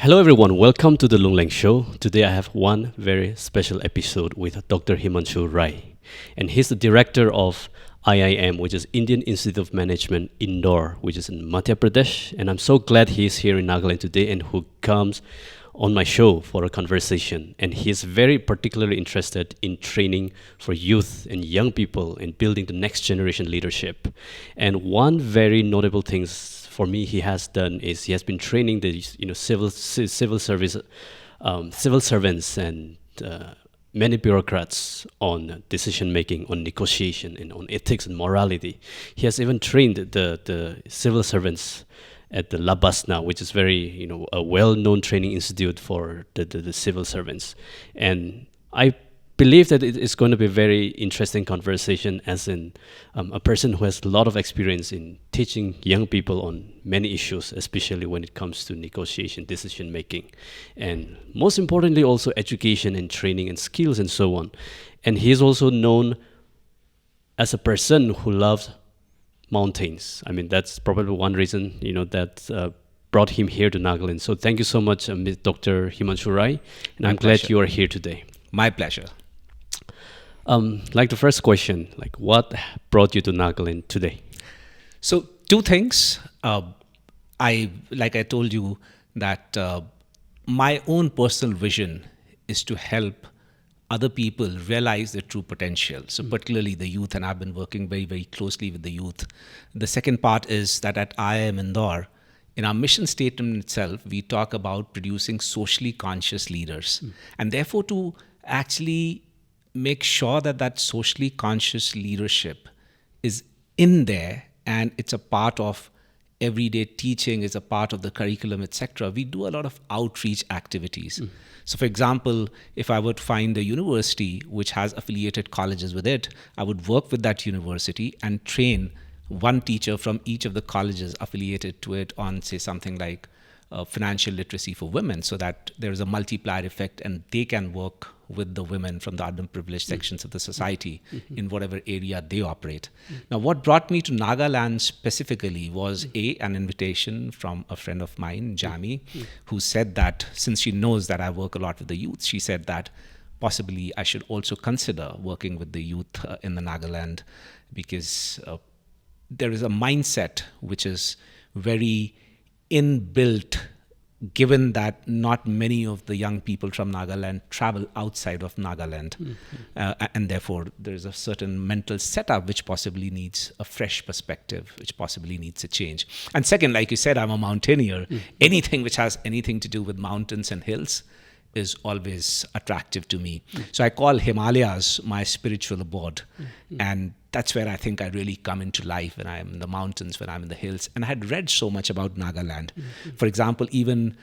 Hello, everyone. Welcome to the Lungleng Show. Today, I have one very special episode with Dr. Himanshu Rai, and he's the director of IIM, which is Indian Institute of Management Indore, which is in Madhya Pradesh. And I'm so glad he's here in Nagaland today and who comes on my show for a conversation. And he's very particularly interested in training for youth and young people in building the next generation leadership. And one very notable thing for me he has done is he has been training the civil service civil servants and many bureaucrats on decision making, on negotiation, and on ethics and morality. He has even trained the civil servants at the Labasna, which is a well-known training institute for the civil servants. And I believe that it is going to be a very interesting conversation, as in a person who has a lot of experience in teaching young people on many issues, especially when it comes to negotiation, decision making, and most importantly also education and training and skills and so on. And he is also known as a person who loves mountains. I mean, that's probably one reason that brought him here to Nagaland. So thank you so much, Dr. Himanshu Rai, and I'm glad you are here today. My pleasure. Like the first question, like what brought you to Nagaland today? So two things. I told you that my own personal vision is to help other people realize their true potential. So particularly the youth, and I've been working very, very closely with the youth. The second part is that at IIM Indore, in our mission statement itself, we talk about producing socially conscious leaders. And therefore to actually make sure that socially conscious leadership is in there and it's a part of everyday teaching, is a part of the curriculum, etc. We do a lot of outreach activities. So for example, if I would find a university which has affiliated colleges with it, I would work with that university and train one teacher from each of the colleges affiliated to it on, say, something like financial literacy for women, so that there is a multiplier effect and they can work with the women from the underprivileged sections of the society in whatever area they operate. Now, what brought me to Nagaland specifically was an invitation from a friend of mine, Jami, who said that since she knows that I work a lot with the youth, she said that possibly I should also consider working with the youth in the Nagaland, because there is a mindset which is very inbuilt, given that not many of the young people from Nagaland travel outside of Nagaland. And therefore there is a certain mental setup which possibly needs a fresh perspective, which possibly needs a change. And second, like you said, I'm a mountaineer. Anything which has anything to do with mountains and hills is always attractive to me. So I call Himalayas my spiritual abode. And that's where I think I really come into life, when I'm in the mountains, when I'm in the hills. And I had read so much about Nagaland. For example, even,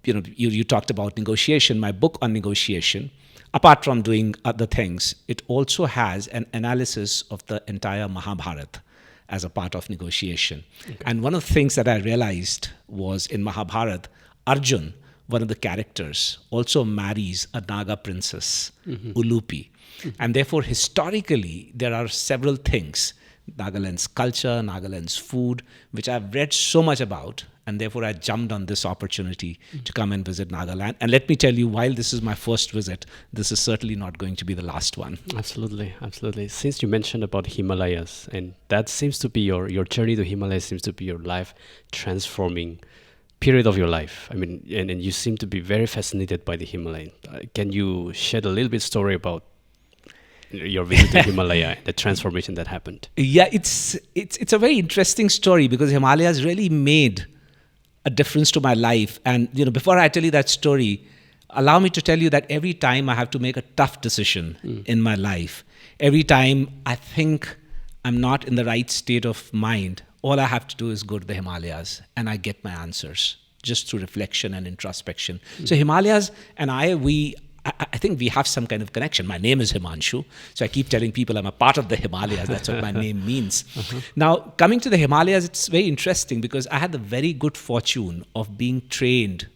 you talked about negotiation. My book on negotiation, apart from doing other things, it also has an analysis of the entire Mahabharata as a part of negotiation. And one of the things that I realized was in Mahabharata, Arjun, one of the characters, also marries a Naga princess, Ulupi. And therefore, historically, there are several things, Nagaland's culture, Nagaland's food, which I've read so much about. And therefore, I jumped on this opportunity to come and visit Nagaland. And let me tell you, while this is my first visit, this is certainly not going to be the last one. Absolutely, absolutely. Since you mentioned about Himalayas, and that seems to be your journey to Himalayas seems to be your life transforming period of your life. I mean, and you seem to be very fascinated by the Himalaya. Can you shed a little bit story about your visit to Himalaya, the transformation that happened? Yeah, it's a very interesting story, because Himalayas really made a difference to my life. And before I tell you that story, allow me to tell you that every time I have to make a tough decision in my life, every time I think I'm not in the right state of mind, all I have to do is go to the Himalayas and I get my answers just through reflection and introspection. So Himalayas and I think we have some kind of connection. My name is Himanshu, so I keep telling people I'm a part of the Himalayas. That's what my name means. Now, coming to the Himalayas, it's very interesting because I had the very good fortune of being trained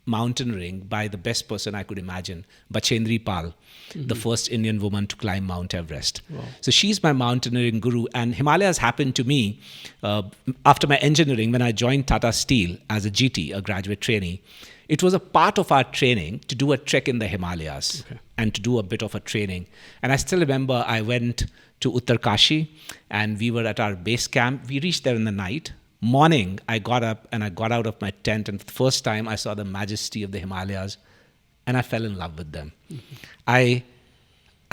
mountaineering by the best person I could imagine, Bachendri Pal, the first Indian woman to climb Mount Everest. Wow. So she's my mountaineering guru. And Himalayas happened to me after my engineering when I joined Tata Steel as a GT, a graduate trainee. It was a part of our training to do a trek in the Himalayas and to do a bit of a training. And I still remember I went to Uttarkashi and we were at our base camp. We reached there in the night. Morning, I got up and I got out of my tent, and for the first time I saw the majesty of the Himalayas and I fell in love with them. I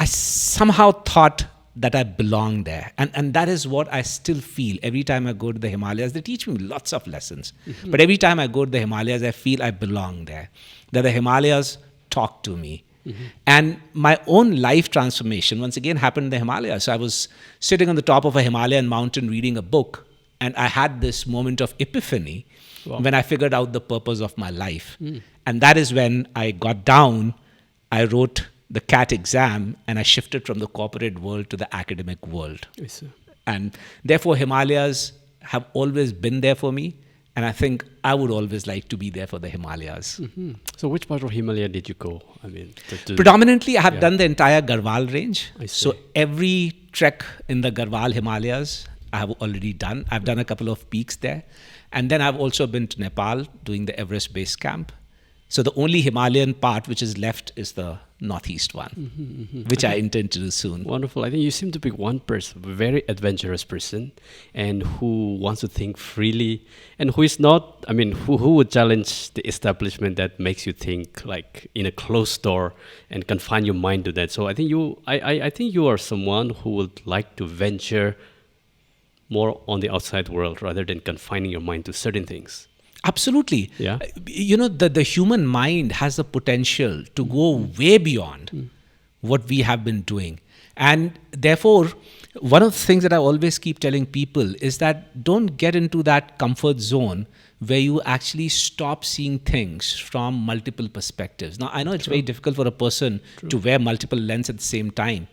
somehow thought that I belonged there. And that is what I still feel every time I go to the Himalayas. They teach me lots of lessons. But every time I go to the Himalayas, I feel I belong there. That the Himalayas talk to me. And my own life transformation, once again, happened in the Himalayas. So I was sitting on the top of a Himalayan mountain reading a book. And I had this moment of epiphany when I figured out the purpose of my life. And that is when I got down, I wrote the CAT exam, and I shifted from the corporate world to the academic world. Yes, And therefore, Himalayas have always been there for me. And I think I would always like to be there for the Himalayas. So which part of Himalaya did you go? I mean, Predominantly, I have done the entire Garhwal range. I see. So every trek in the Garhwal Himalayas, I have already done. I've done a couple of peaks there. And then I've also been to Nepal doing the Everest Base Camp. So the only Himalayan part which is left is the northeast one, which I intend to do soon. Wonderful. I think you seem to be one person, a very adventurous person, and who wants to think freely, and who is not, I mean, who would challenge the establishment that makes you think like in a closed door and confine your mind to that. So I think I think you are someone who would like to venture more on the outside world rather than confining your mind to certain things. Absolutely. Yeah. You know, the human mind has the potential to go way beyond what we have been doing. And therefore, one of the things that I always keep telling people is that don't get into that comfort zone where you actually stop seeing things from multiple perspectives. Now, I know it's very difficult for a person to wear multiple lenses at the same time.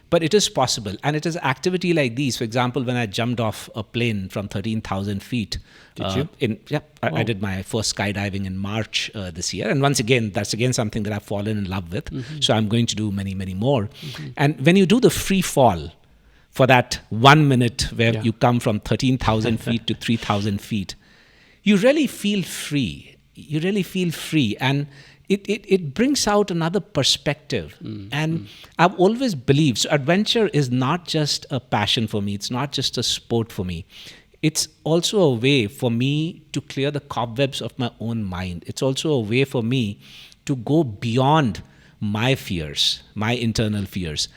But it is possible. And it is activity like these. For example, when I jumped off a plane from 13,000 feet. Did you? I did my first skydiving in March this year. And once again, that's again something that I've fallen in love with. So I'm going to do many, many more. And when you do the free fall for that 1 minute where you come from 13,000 feet to 3,000 feet, you really feel free. You really feel free. And it brings out another perspective. And I've always believed, so adventure is not just a passion for me. It's not just a sport for me. It's also a way for me to clear the cobwebs of my own mind. It's also a way for me to go beyond my fears, my internal fears.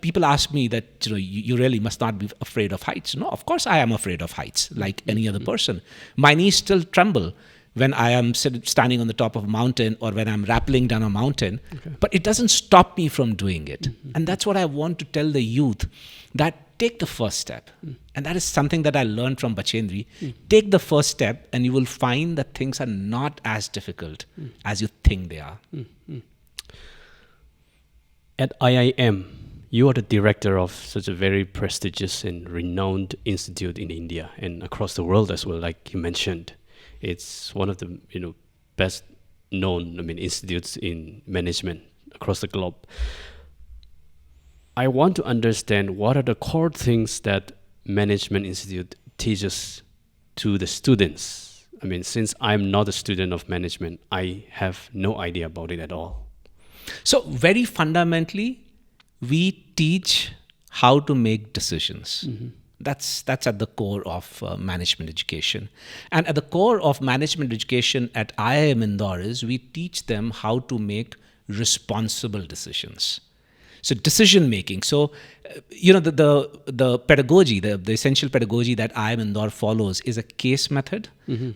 People ask me that, you really must not be afraid of heights. No, of course I am afraid of heights, like any other person. My knees still tremble when I am standing on the top of a mountain or when I'm rappelling down a mountain. But it doesn't stop me from doing it. And that's what I want to tell the youth, that take the first step. And that is something that I learned from Bachendri. Take the first step and you will find that things are not as difficult as you think they are. At IIM, you are the director of such a very prestigious and renowned institute in India and across the world as well, like you mentioned. It's one of the best known institutes in management across the globe. I want to understand what are the core things that Management Institute teaches to the students. Since I'm not a student of management, I have no idea about it at all. So very fundamentally, we teach how to make decisions. That's at the core of management education. And at the core of management education at IIM Indore is we teach them how to make responsible decisions. So decision making. So, the pedagogy, the essential pedagogy that IIM Indore follows is a case method,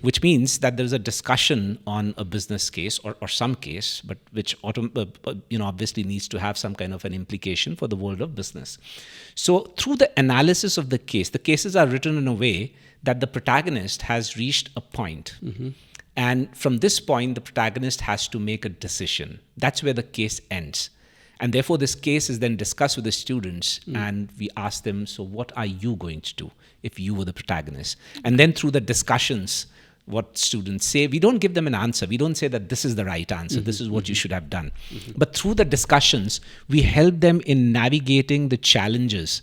which means that there's a discussion on a business case or some case, but which obviously needs to have some kind of an implication for the world of business. So through the analysis of the cases are written in a way that the protagonist has reached a point. And from this point, the protagonist has to make a decision. That's where the case ends. And therefore, this case is then discussed with the students and we ask them, so what are you going to do if you were the protagonist? And then through the discussions, what students say. We don't give them an answer. We don't say that this is the right answer. This is what you should have done. But through the discussions, we help them in navigating the challenges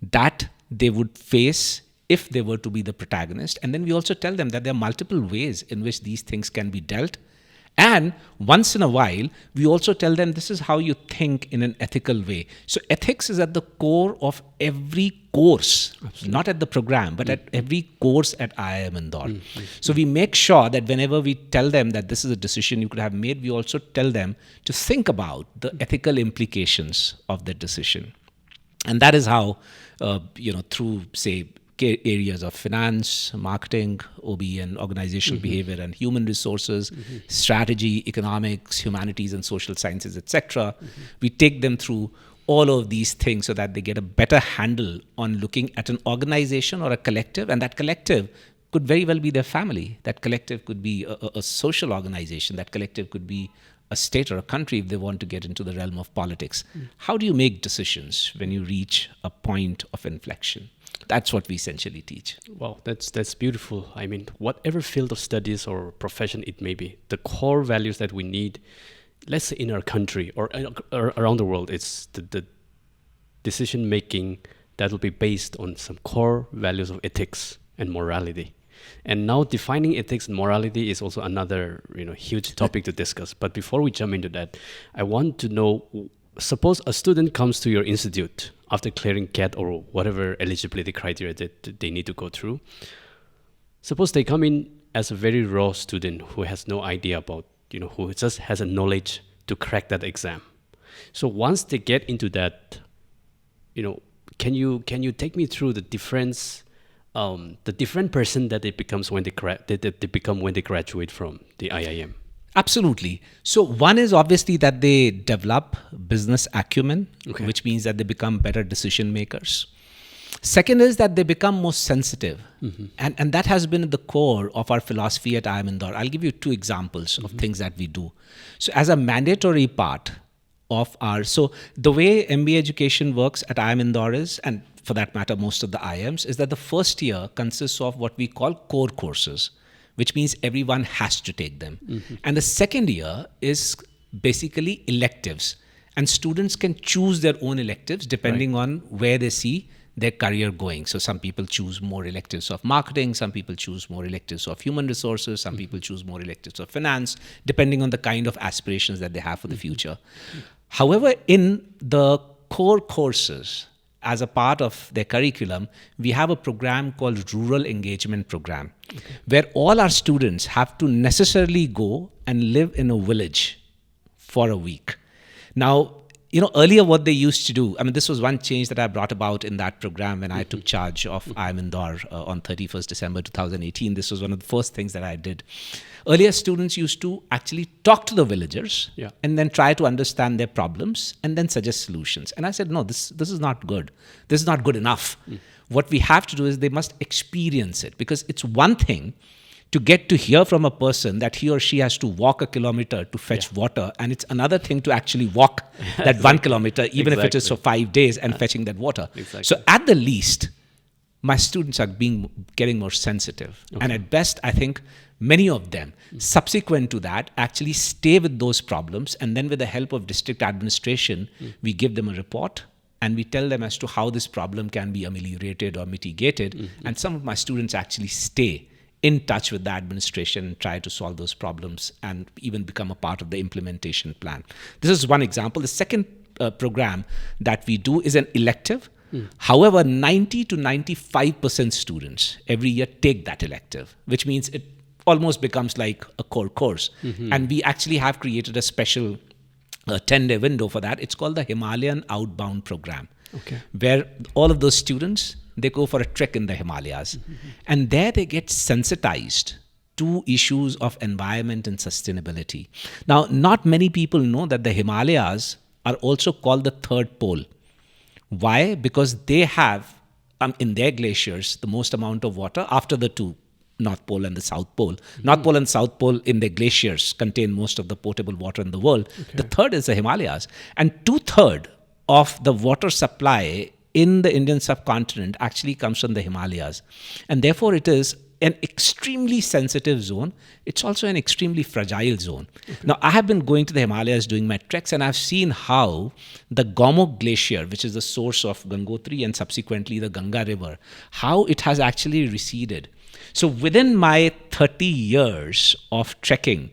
that they would face if they were to be the protagonist. And then we also tell them that there are multiple ways in which these things can be dealt. And once in a while, we also tell them this is how you think in an ethical way. So ethics is at the core of every course, not at the program, but at every course at IIM Indore. So we make sure that whenever we tell them that this is a decision you could have made, we also tell them to think about the ethical implications of that decision. And that is how, through, say, areas of finance, marketing, OB, and organizational behavior and human resources, strategy, economics, humanities and social sciences, etc. We take them through all of these things so that they get a better handle on looking at an organization or a collective, and that collective could very well be their family. That collective could be a social organization. That collective could be a state or a country if they want to get into the realm of politics. How do you make decisions when you reach a point of inflection? That's what we essentially teach. Wow, that's beautiful. I mean, whatever field of studies or profession it may be, the core values that we need, let's say in our country or around the world, it's the decision making that will be based on some core values of ethics and morality. And now defining ethics and morality is also another huge topic to discuss. But before we jump into that, I want to know, suppose a student comes to your institute after clearing CAT or whatever eligibility criteria that they need to go through. Suppose they come in as a very raw student who has no idea about, who just has a knowledge to crack that exam. So once they get into that, can you take me through the difference, the different person that they becomes when they become when they graduate from the IIM? Absolutely. So one is obviously that they develop business acumen, which means that they become better decision makers. Second is that they become more sensitive. And that has been at the core of our philosophy at IIM Indore. I'll give you two examples of things that we do. So as a mandatory part of so the way MBA education works at IIM Indore is, and for that matter, most of the IIMs, is that the first year consists of what we call core courses, which means everyone has to take them. And the second year is basically electives. And students can choose their own electives depending on where they see their career going. So some people choose more electives of marketing, some people choose more electives of human resources, some people choose more electives of finance, depending on the kind of aspirations that they have for the future. However, in the core courses, as a part of their curriculum, we have a program called Rural Engagement Program, where all our students have to necessarily go and live in a village for a week. Now, earlier what they used to do, this was one change that I brought about in that program when I took charge of IIM Indore on 31st December 2018. This was one of the first things that I did. Earlier, students used to actually talk to the villagers and then try to understand their problems and then suggest solutions. And I said, no, this is not good. This is not good enough. What we have to do is they must experience it, because it's one thing to get to hear from a person that he or she has to walk a kilometer to fetch water. And it's another thing to actually walk that 1 kilometer, even if it is for 5 days, and fetching that water. So at the least, my students are getting more sensitive. And at best, I think many of them, subsequent to that, actually stay with those problems. And then with the help of district administration, we give them a report. And we tell them as to how this problem can be ameliorated or mitigated. And some of my students actually stay in touch with the administration and try to solve those problems and even become a part of the implementation plan. This is one example. The second program that we do is an elective. However, 90 to 95% students every year take that elective, which means it almost becomes like a core course. And we actually have created a special 10-day window for that. It's called the Himalayan Outbound Program, where all of those students, they go for a trek in the Himalayas. And there they get sensitized to issues of environment and sustainability. Now, not many people know that the Himalayas are also called the third pole. Why? Because they have, in their glaciers, the most amount of water after the two, North Pole and the South Pole. North Pole and South Pole in their glaciers contain most of the potable water in the world. The third is the Himalayas. And 2/3 of the water supply in the Indian subcontinent actually comes from the Himalayas. And therefore it is an extremely sensitive zone. It's also an extremely fragile zone. Now, I have been going to the Himalayas doing my treks, and I've seen how the Gomukh Glacier, which is the source of Gangotri and subsequently the Ganga River, how it has actually receded. So within my 30 years of trekking,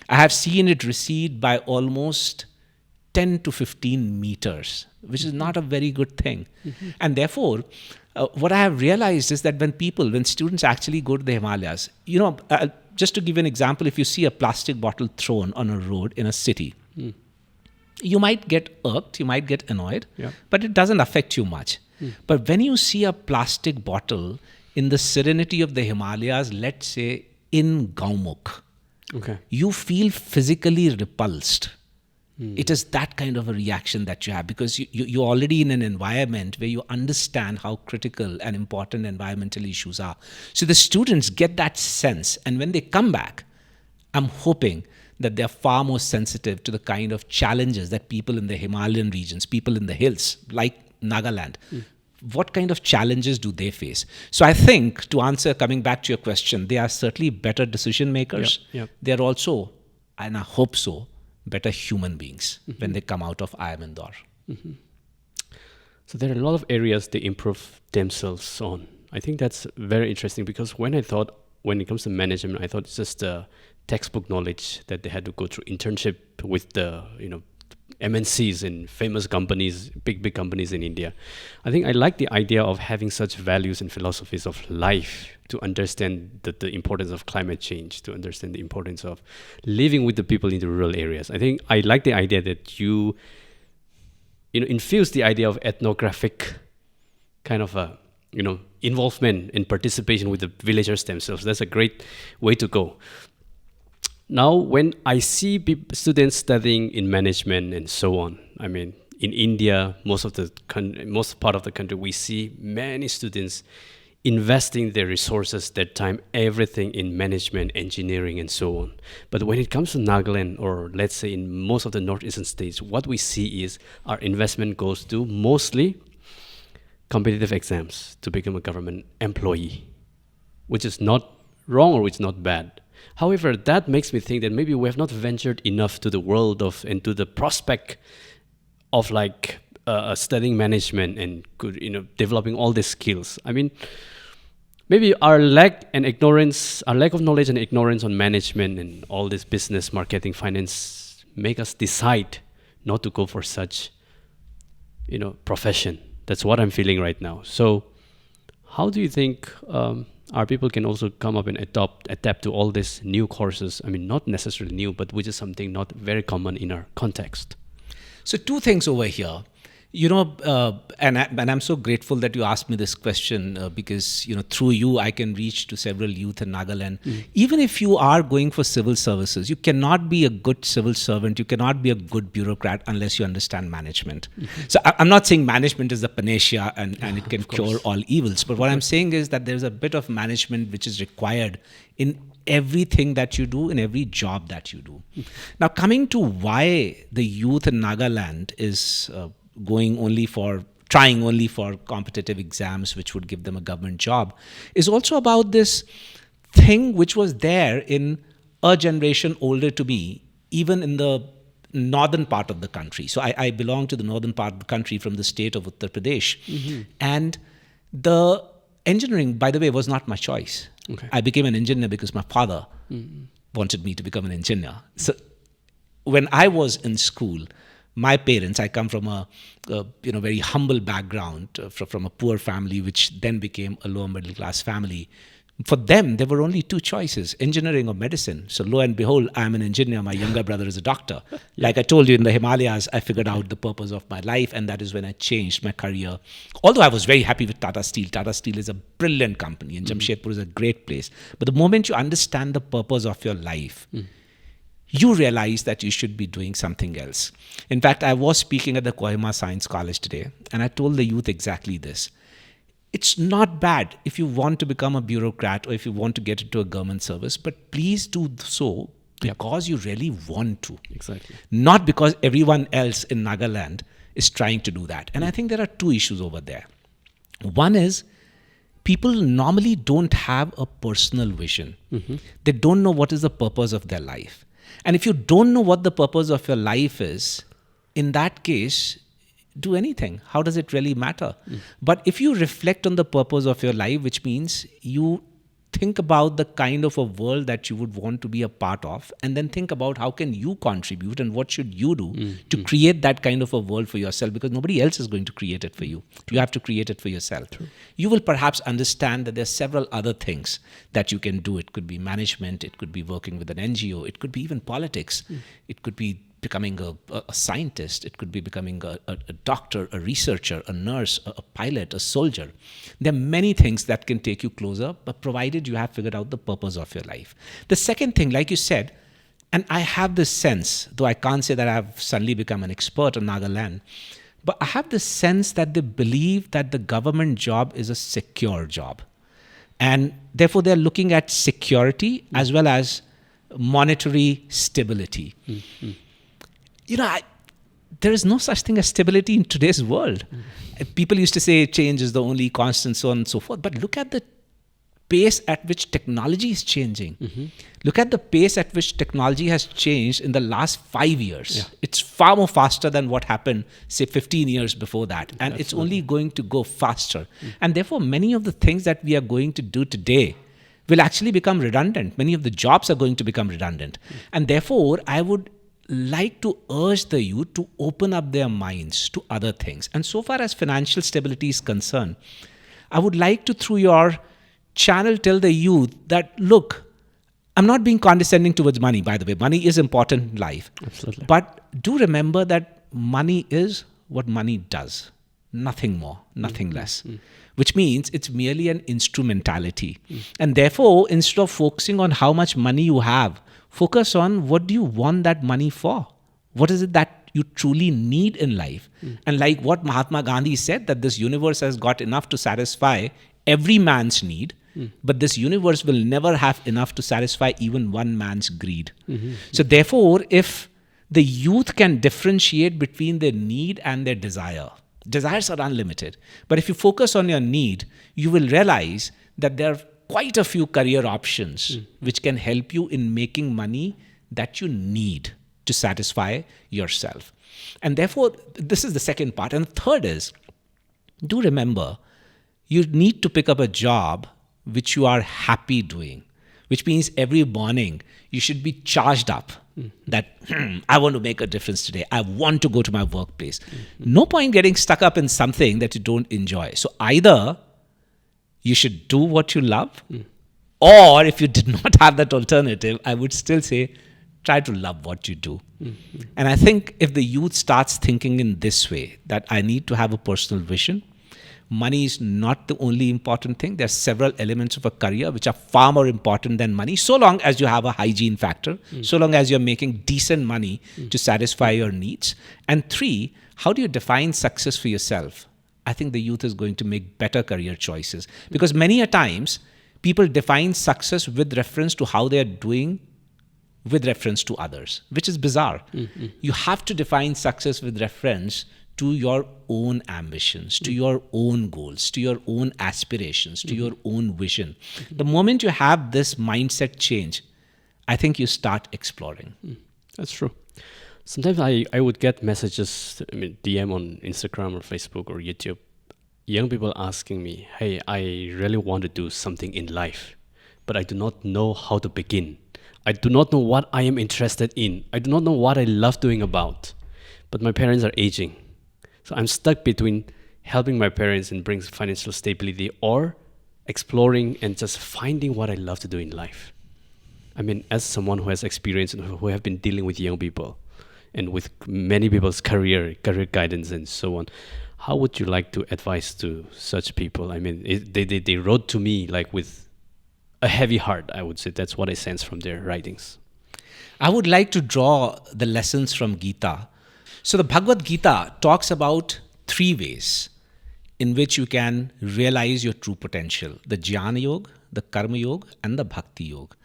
I have seen it recede by almost 10 to 15 meters, which is not a very good thing. And therefore, what I have realized is that when students actually go to the Himalayas, just to give you an example, if you see a plastic bottle thrown on a road in a city, you might get irked, you might get annoyed, but it doesn't affect you much. But when you see a plastic bottle in the serenity of the Himalayas, let's say in Gaumukh, you feel physically repulsed. It is that kind of a reaction that you have because you're already in an environment where you understand how critical and important environmental issues are. So the students get that sense. And when they come back, I'm hoping that they're far more sensitive to the kind of challenges that people in the Himalayan regions, people in the hills, like Nagaland, what kind of challenges do they face? So I think, to answer, coming back to your question, they are certainly better decision makers. They're also, and I hope so, better human beings when they come out of IIM Indore. So there are a lot of areas they improve themselves on. I think that's very interesting because when it comes to management, I thought it's just the textbook knowledge that they had to go through internship with the MNCs and famous companies, big companies in India. I think I like the idea of having such values and philosophies of life to understand the importance of climate change, to understand the importance of living with the people in the rural areas. I think I like the idea that you infuse the idea of ethnographic kind of a involvement and participation with the villagers themselves. That's a great way to go. Now, when I see students studying in management and so on, I mean, in India, most part of the country, we see many students investing their resources, their time, everything in management, engineering, and so on. But when it comes to Nagaland, or let's say in most of the northeastern states, what we see is our investment goes to mostly competitive exams to become a government employee, which is not wrong or which is not bad. However, that makes me think that maybe we have not ventured enough to the world and to the prospect of studying management and developing all these skills. I mean, maybe our lack of knowledge and ignorance on management and all this business, marketing, finance make us decide not to go for such, profession. That's what I'm feeling right now. So, how do you think our people can also come up and adapt to all these new courses? I mean, not necessarily new, but which is something not very common in our context. So two things over here. And I'm so grateful that you asked me this question because, through you, I can reach to several youth in Nagaland. Even if you are going for civil services, you cannot be a good civil servant. You cannot be a good bureaucrat unless you understand management. So I'm not saying management is the panacea and it can cure all evils. But what I'm saying is that there's a bit of management which is required in everything that you do, in every job that you do. Now, coming to why the youth in Nagaland is trying only for competitive exams which would give them a government job is also about this thing which was there in a generation older to me, even in the northern part of the country. So I belong to the northern part of the country from the state of Uttar Pradesh. And the engineering, by the way, was not my choice. I became an engineer because my father wanted me to become an engineer. So when I was in school, my parents, I come from a very humble background, from a poor family, which then became a lower middle class family. For them, there were only two choices, engineering or medicine. So lo and behold, I'm an engineer. My younger brother is a doctor. Like I told you, in the Himalayas, I figured out the purpose of my life, and that is when I changed my career. Although I was very happy with Tata Steel. Tata Steel is a brilliant company, and Jamshedpur is a great place. But the moment you understand the purpose of your life, you realize that you should be doing something else. In fact, I was speaking at the Kohima Science College today, and I told the youth exactly this. It's not bad if you want to become a bureaucrat or if you want to get into a government service, but please do so because you really want to. Exactly. Not because everyone else in Nagaland is trying to do that. And I think there are two issues over there. One is people normally don't have a personal vision. They don't know what is the purpose of their life. And if you don't know what the purpose of your life is, in that case, do anything. How does it really matter? But if you reflect on the purpose of your life, which means you think about the kind of a world that you would want to be a part of, and then think about how can you contribute and what should you do to create that kind of a world for yourself, because nobody else is going to create it for you. You have to create it for yourself. You will perhaps understand that there are several other things that you can do. It could be management, it could be working with an NGO, it could be even politics, it could be becoming a scientist, it could be becoming a doctor, a researcher, a nurse, a pilot, a soldier. There are many things that can take you closer, but provided you have figured out the purpose of your life. The second thing, like you said, and I have this sense, though I can't say that I've suddenly become an expert on Nagaland, but I have this sense that they believe that the government job is a secure job. And therefore, they're looking at security as well as monetary stability. There is no such thing as stability in today's world. People used to say change is the only constant, so on and so forth. But look at the pace at which technology is changing. Look at the pace at which technology has changed in the last 5 years. It's far more faster than what happened, say, 15 years before that. And it's only going to go faster. And therefore, many of the things that we are going to do today will actually become redundant. Many of the jobs are going to become redundant. And therefore, I would like to urge the youth to open up their minds to other things. And so far as financial stability is concerned, I would like to, through your channel, tell the youth that, look, I'm not being condescending towards money, by the way. Money is important in life. Absolutely. But do remember that money is what money does. Nothing more, nothing less. Which means it's merely an instrumentality. And therefore, instead of focusing on how much money you have, focus on what do you want that money for? What is it that you truly need in life? And like what Mahatma Gandhi said, that this universe has got enough to satisfy every man's need, but this universe will never have enough to satisfy even one man's greed. So therefore, if the youth can differentiate between their need and their desire, desires are unlimited. But if you focus on your need, you will realize that there are quite a few career options which can help you in making money that you need to satisfy yourself. And therefore, this is the second part. And the third is, do remember, you need to pick up a job which you are happy doing, which means every morning you should be charged up that I want to make a difference today. I want to go to my workplace. No point getting stuck up in something that you don't enjoy. So either you should do what you love, or if you did not have that alternative, I would still say, try to love what you do. And I think if the youth starts thinking in this way, that I need to have a personal vision, money is not the only important thing. There are several elements of a career which are far more important than money, so long as you have a hygiene factor, so long as you're making decent money to satisfy your needs. And three, how do you define success for yourself? I think the youth is going to make better career choices, because many a times people define success with reference to how they are doing with reference to others, which is bizarre. You have to define success with reference to your own ambitions, to your own goals, to your own aspirations, to your own vision. The moment you have this mindset change, I think you start exploring. That's true. Sometimes I would get messages, DM on Instagram or Facebook or YouTube, young people asking me, hey, I really want to do something in life, but I do not know how to begin. I do not know what I am interested in. I do not know what I love doing about. But my parents are aging. So I'm stuck between helping my parents and bring financial stability, or exploring and just finding what I love to do in life. As someone who has experience and who have been dealing with young people and with many people's career guidance and so on, how would you like to advise to such people? They wrote to me like with a heavy heart, I would say. That's what I sense from their writings. I would like to draw the lessons from Gita. So the Bhagavad Gita talks about 3 ways in which you can realize your true potential: the Jnana Yoga, the Karma Yoga, and the Bhakti Yoga.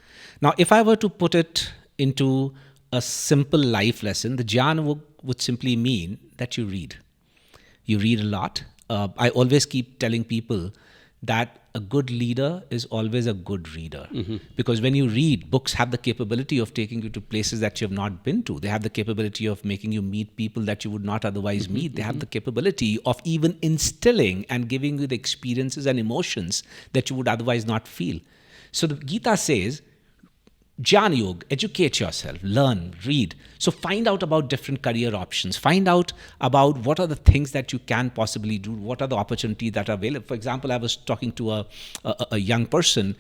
Now, if I were to put it into a simple life lesson, the Jnana Yoga would simply mean that you read. You read a lot. I always keep telling people that a good leader is always a good reader. Because when you read, books have the capability of taking you to places that you have not been to. They have the capability of making you meet people that you would not otherwise meet. They have the capability of even instilling and giving you the experiences and emotions that you would otherwise not feel. So the Gita says, Jnana Yoga, educate yourself, learn, read. So find out about different career options. Find out about what are the things that you can possibly do. What are the opportunities that are available. For example, I was talking to a young person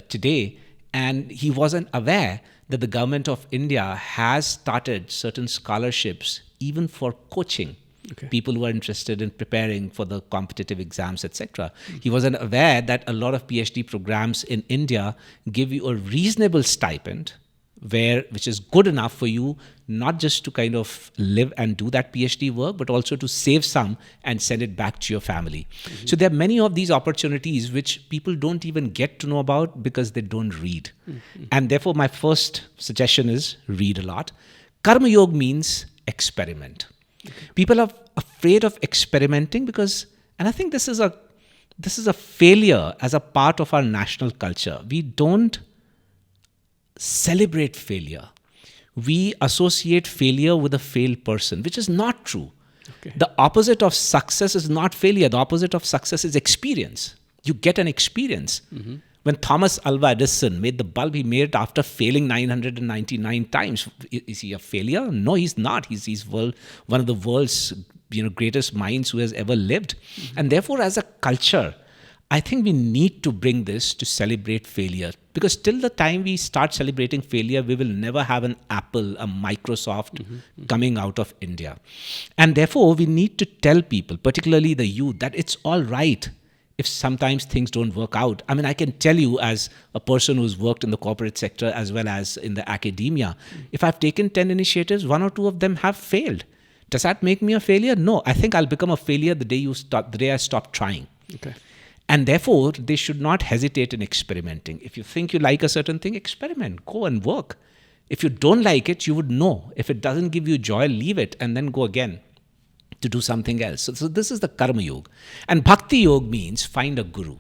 today, and he wasn't aware that the government of India has started certain scholarships even for coaching. Okay. People who are interested in preparing for the competitive exams, etc. He wasn't aware that a lot of PhD programs in India give you a reasonable stipend, which is good enough for you not just to kind of live and do that PhD work, but also to save some and send it back to your family. So there are many of these opportunities which people don't even get to know about because they don't read. And therefore, my first suggestion is read a lot. Karma Yoga means experiment. People are afraid of experimenting because, and I think this is a failure as a part of our national culture. We don't celebrate failure. We associate failure with a failed person, which is not true. Okay. The opposite of success is not failure. The opposite of success is experience. You get an experience. When Thomas Alva Edison made the bulb, he made it after failing 999 times. Is he a failure? No, he's not. He's one of the world's greatest minds who has ever lived. And therefore, as a culture, I think we need to bring this to celebrate failure. Because till the time we start celebrating failure, we will never have an Apple, a Microsoft coming out of India. And therefore, we need to tell people, particularly the youth, that it's all right if sometimes things don't work out. I mean, I can tell you as a person who's worked in the corporate sector as well as in the academia, if I've taken 10 initiatives, 1 or 2 of them have failed. Does that make me a failure? No, I think I'll become a failure the day I stop trying. Okay. And therefore, they should not hesitate in experimenting. If you think you like a certain thing, experiment, go and work. If you don't like it, you would know. If it doesn't give you joy, leave it and then go again to do something else. So this is the Karma Yoga. And Bhakti Yoga means find a guru.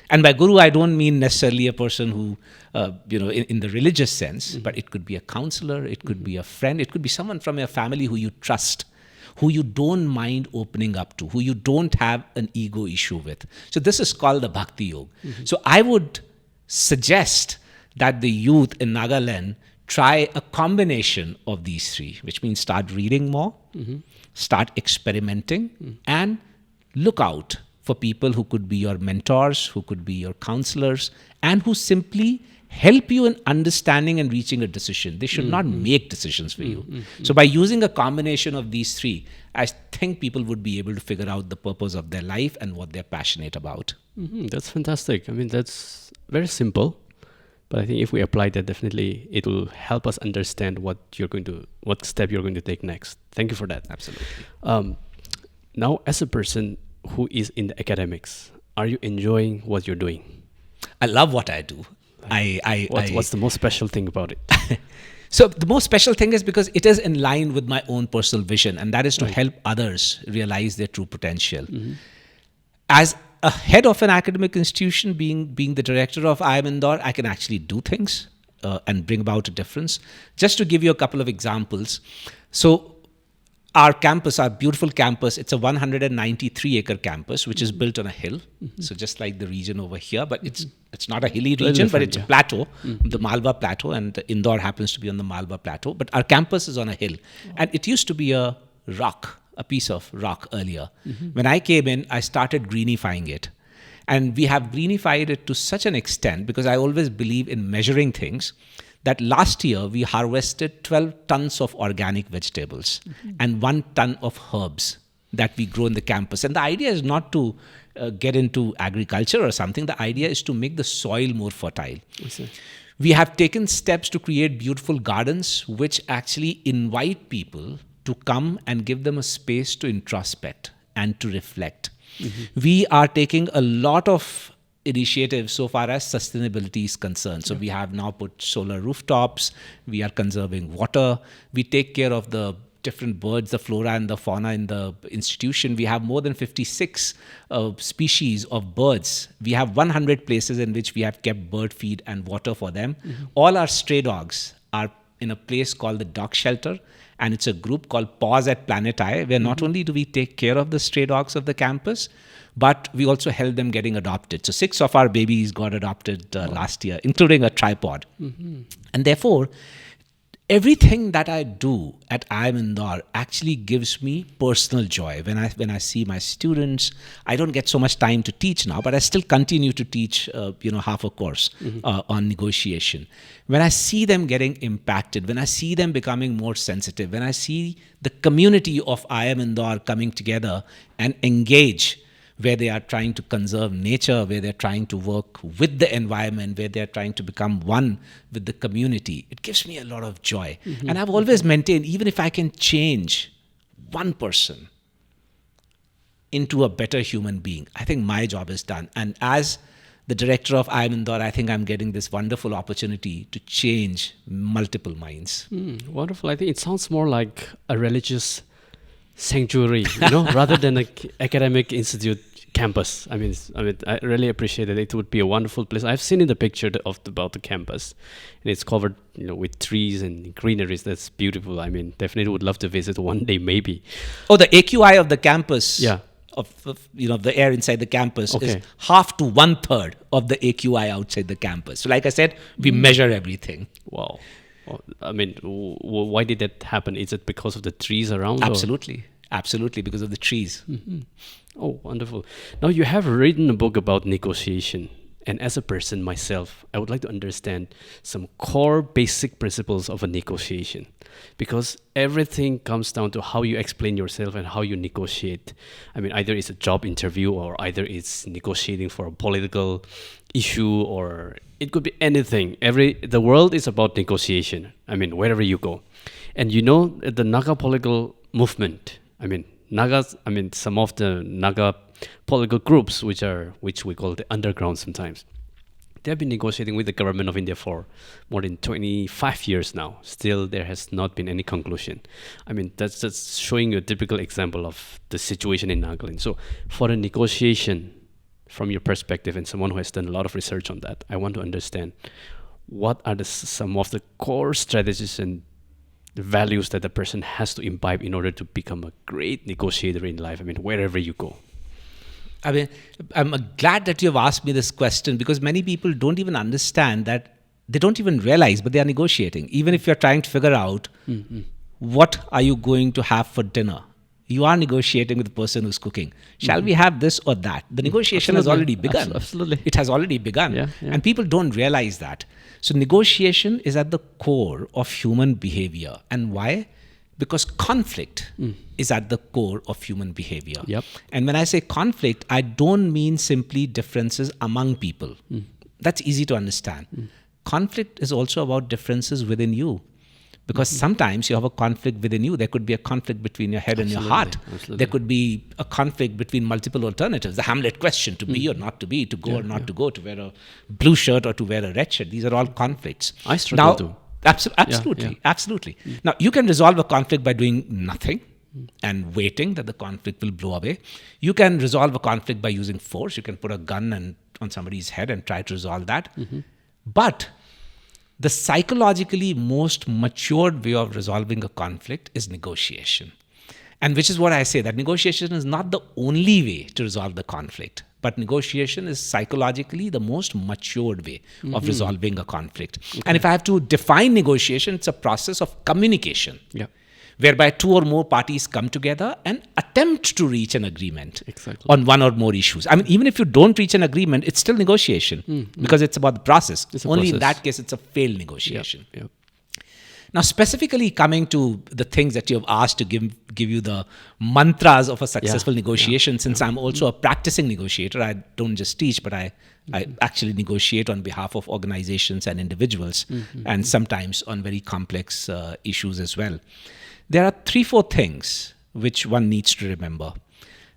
And by guru, I don't mean necessarily a person who, in the religious sense, but it could be a counselor, it could be a friend, it could be someone from your family who you trust, who you don't mind opening up to, who you don't have an ego issue with. So this is called the Bhakti Yoga. So I would suggest that the youth in Nagaland try a combination of these 3, which means start reading more, start experimenting, and look out for people who could be your mentors, who could be your counselors, and who simply help you in understanding and reaching a decision. They should not make decisions for you. So by using a combination of these 3, I think people would be able to figure out the purpose of their life and what they're passionate about. That's fantastic. I mean, that's very simple. But I think if we apply that, definitely it will help us understand what step you're going to take next. Thank you for that. Absolutely. Now, as a person who is in the academics, are you enjoying what you're doing? I love what I do. What's the most special thing about it? So the most special thing is because it is in line with my own personal vision, and that is to help others realize their true potential. As a head of an academic institution, being the director of IIM Indore, I can actually do things and bring about a difference. Just to give you a couple of examples. So our campus, our beautiful campus, it's a 193-acre campus, which is built on a hill. So just like the region over here, but it's not a hilly region, but it's a plateau, the Malwa Plateau, and Indore happens to be on the Malwa Plateau. But our campus is on a hill. And it used to be a piece of rock earlier. When I came in, I started greenifying it. And we have greenified it to such an extent, because I always believe in measuring things, that last year we harvested 12 tons of organic vegetables and 1 ton of herbs that we grow in the campus. And the idea is not to get into agriculture or something. The idea is to make the soil more fertile. We have taken steps to create beautiful gardens, which actually invite people to come and give them a space to introspect and to reflect. We are taking a lot of initiatives so far as sustainability is concerned. So we have now put solar rooftops, we are conserving water, we take care of the different birds, the flora and the fauna in the institution. We have more than 56 species of birds. We have 100 places in which we have kept bird feed and water for them. All our stray dogs are in a place called the dog shelter, and it's a group called Paws at Planet I, where not only do we take care of the stray dogs of the campus, but we also help them getting adopted. So 6 of our babies got adopted last year, including a tripod. And therefore, everything that I do at IIM Indore actually gives me personal joy. When I see my students, I don't get so much time to teach now, but I still continue to teach, half a course on negotiation. When I see them getting impacted, when I see them becoming more sensitive, when I see the community of IIM Indore coming together and engage, where they are trying to conserve nature, where they're trying to work with the environment, where they're trying to become one with the community, it gives me a lot of joy. And I've always maintained, even if I can change one person into a better human being, I think my job is done. And as the director of IIM Indore, I think I'm getting this wonderful opportunity to change multiple minds. Wonderful. I think it sounds more like a religious sanctuary, rather than an academic institute campus. I mean, I really appreciate it. It would be a wonderful place. I've seen in the picture about the campus, and it's covered, with trees and greeneries. That's beautiful. I mean, definitely would love to visit one day, maybe. Oh, the AQI of the campus. Yeah. Of the air inside the campus is Okay. half to 1/3 of the AQI outside the campus. So like I said, we measure everything. Wow. I mean, why did that happen? Is it because of the trees around? Absolutely, because of the trees. Oh, wonderful. Now, you have written a book about negotiation. And as a person myself, I would like to understand some core basic principles of a negotiation. Because everything comes down to how you explain yourself and how you negotiate. I mean, either it's a job interview, or either it's negotiating for a political issue, or it could be anything. The world is about negotiation. I mean, wherever you go. And the Naga political movement, some of the Naga political groups, which we call the underground sometimes, they have been negotiating with the government of India for more than 25 years now. Still, there has not been any conclusion. I mean, that's just showing you a typical example of the situation in Nagaland. So for a negotiation, from your perspective and someone who has done a lot of research on that, I want to understand what are some of the core strategies and the values that the person has to imbibe in order to become a great negotiator in life. I mean, wherever you go. I mean, I'm glad that you have asked me this question, because many people don't even understand that. They don't even realize, but they are negotiating. Even if you're trying to figure out what are you going to have for dinner, you are negotiating with the person who's cooking. Shall we have this or that? The negotiation has already begun. Absolutely. It has already begun. Yeah. And people don't realize that. So negotiation is at the core of human behavior. And why? Because conflict is at the core of human behavior. Yep. And when I say conflict, I don't mean simply differences among people. That's easy to understand. Conflict is also about differences within you. Because sometimes you have a conflict within you. There could be a conflict between your head and your heart. Absolutely. There could be a conflict between multiple alternatives. The Hamlet question, to be or not to be, to go or not to go, to wear a blue shirt or to wear a red shirt. These are all conflicts. I struggle too. Absolutely. Now, you can resolve a conflict by doing nothing and waiting that the conflict will blow away. You can resolve a conflict by using force. You can put a gun on somebody's head and try to resolve that. But the psychologically most matured way of resolving a conflict is negotiation. And which is what I say, that negotiation is not the only way to resolve the conflict, but negotiation is psychologically the most matured way of resolving a conflict. Okay. And if I have to define negotiation, it's a process of communication. Yeah. Whereby 2 or more parties come together and attempt to reach an agreement on one or more issues. I mean, even if you don't reach an agreement, it's still negotiation because it's about the process. Only in that case, it's a failed negotiation. Yep. Now, specifically coming to the things that you have asked to give you the mantras of a successful negotiation, since I'm also a practicing negotiator, I don't just teach, but I actually negotiate on behalf of organizations and individuals, and sometimes on very complex issues as well. There are 3-4 things which one needs to remember.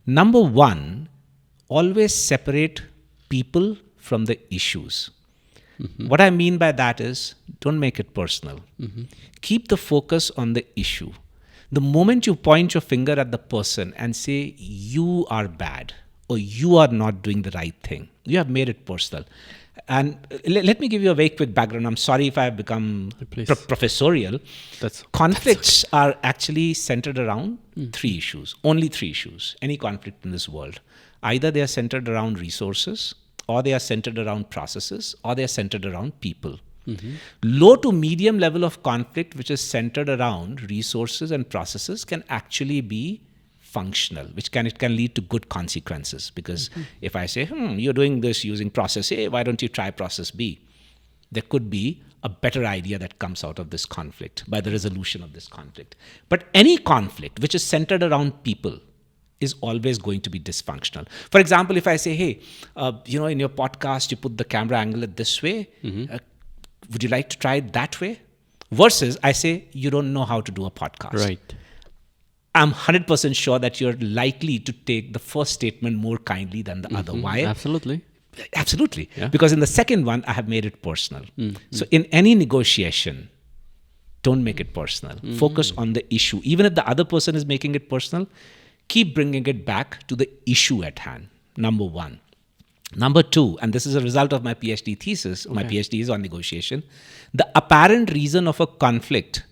Number 1, always separate people from the issues. What I mean by that is, don't make it personal. Keep the focus on the issue. The moment you point your finger at the person and say, you are bad or you are not doing the right thing, you have made it personal. And let me give you a very quick background. I'm sorry if I have become professorial. Conflicts are actually centered around three issues, only three issues. Any conflict in this world. Either they are centered around resources, or they are centered around processes, or they are centered around people. Low to medium level of conflict, which is centered around resources and processes, can actually be functional, it can lead to good consequences. Because if I say, you're doing this using process A, why don't you try process B? There could be a better idea that comes out of this conflict by the resolution of this conflict. But any conflict which is centered around people is always going to be dysfunctional. For example, if I say, hey, in your podcast, you put the camera angle at this way. Would you like to try it that way? Versus I say, you don't know how to do a podcast. Right. I'm 100% sure that you're likely to take the first statement more kindly than the other. Why? Absolutely. Yeah. Because in the second one, I have made it personal. So in any negotiation, don't make it personal. Focus on the issue. Even if the other person is making it personal, keep bringing it back to the issue at hand. Number one. Number two, and this is a result of my PhD thesis. My PhD is on negotiation. The apparent reason of a conflict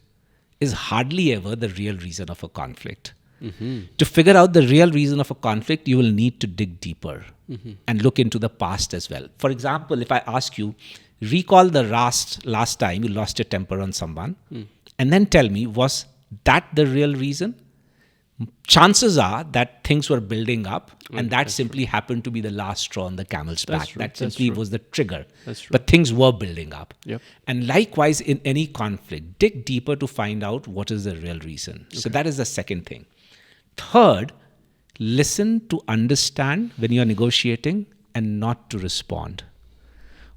is hardly ever the real reason of a conflict. To figure out the real reason of a conflict, you will need to dig deeper and look into the past as well. For example, if I ask you, recall the last time you lost your temper on someone, and then tell me, was that the real reason? Chances are that things were building up, and that simply happened to be the last straw on the camel's back. That simply was the trigger. But things were building up. And likewise, in any conflict, dig deeper to find out what is the real reason. So that is the second thing. Third, listen to understand when you are negotiating and not to respond.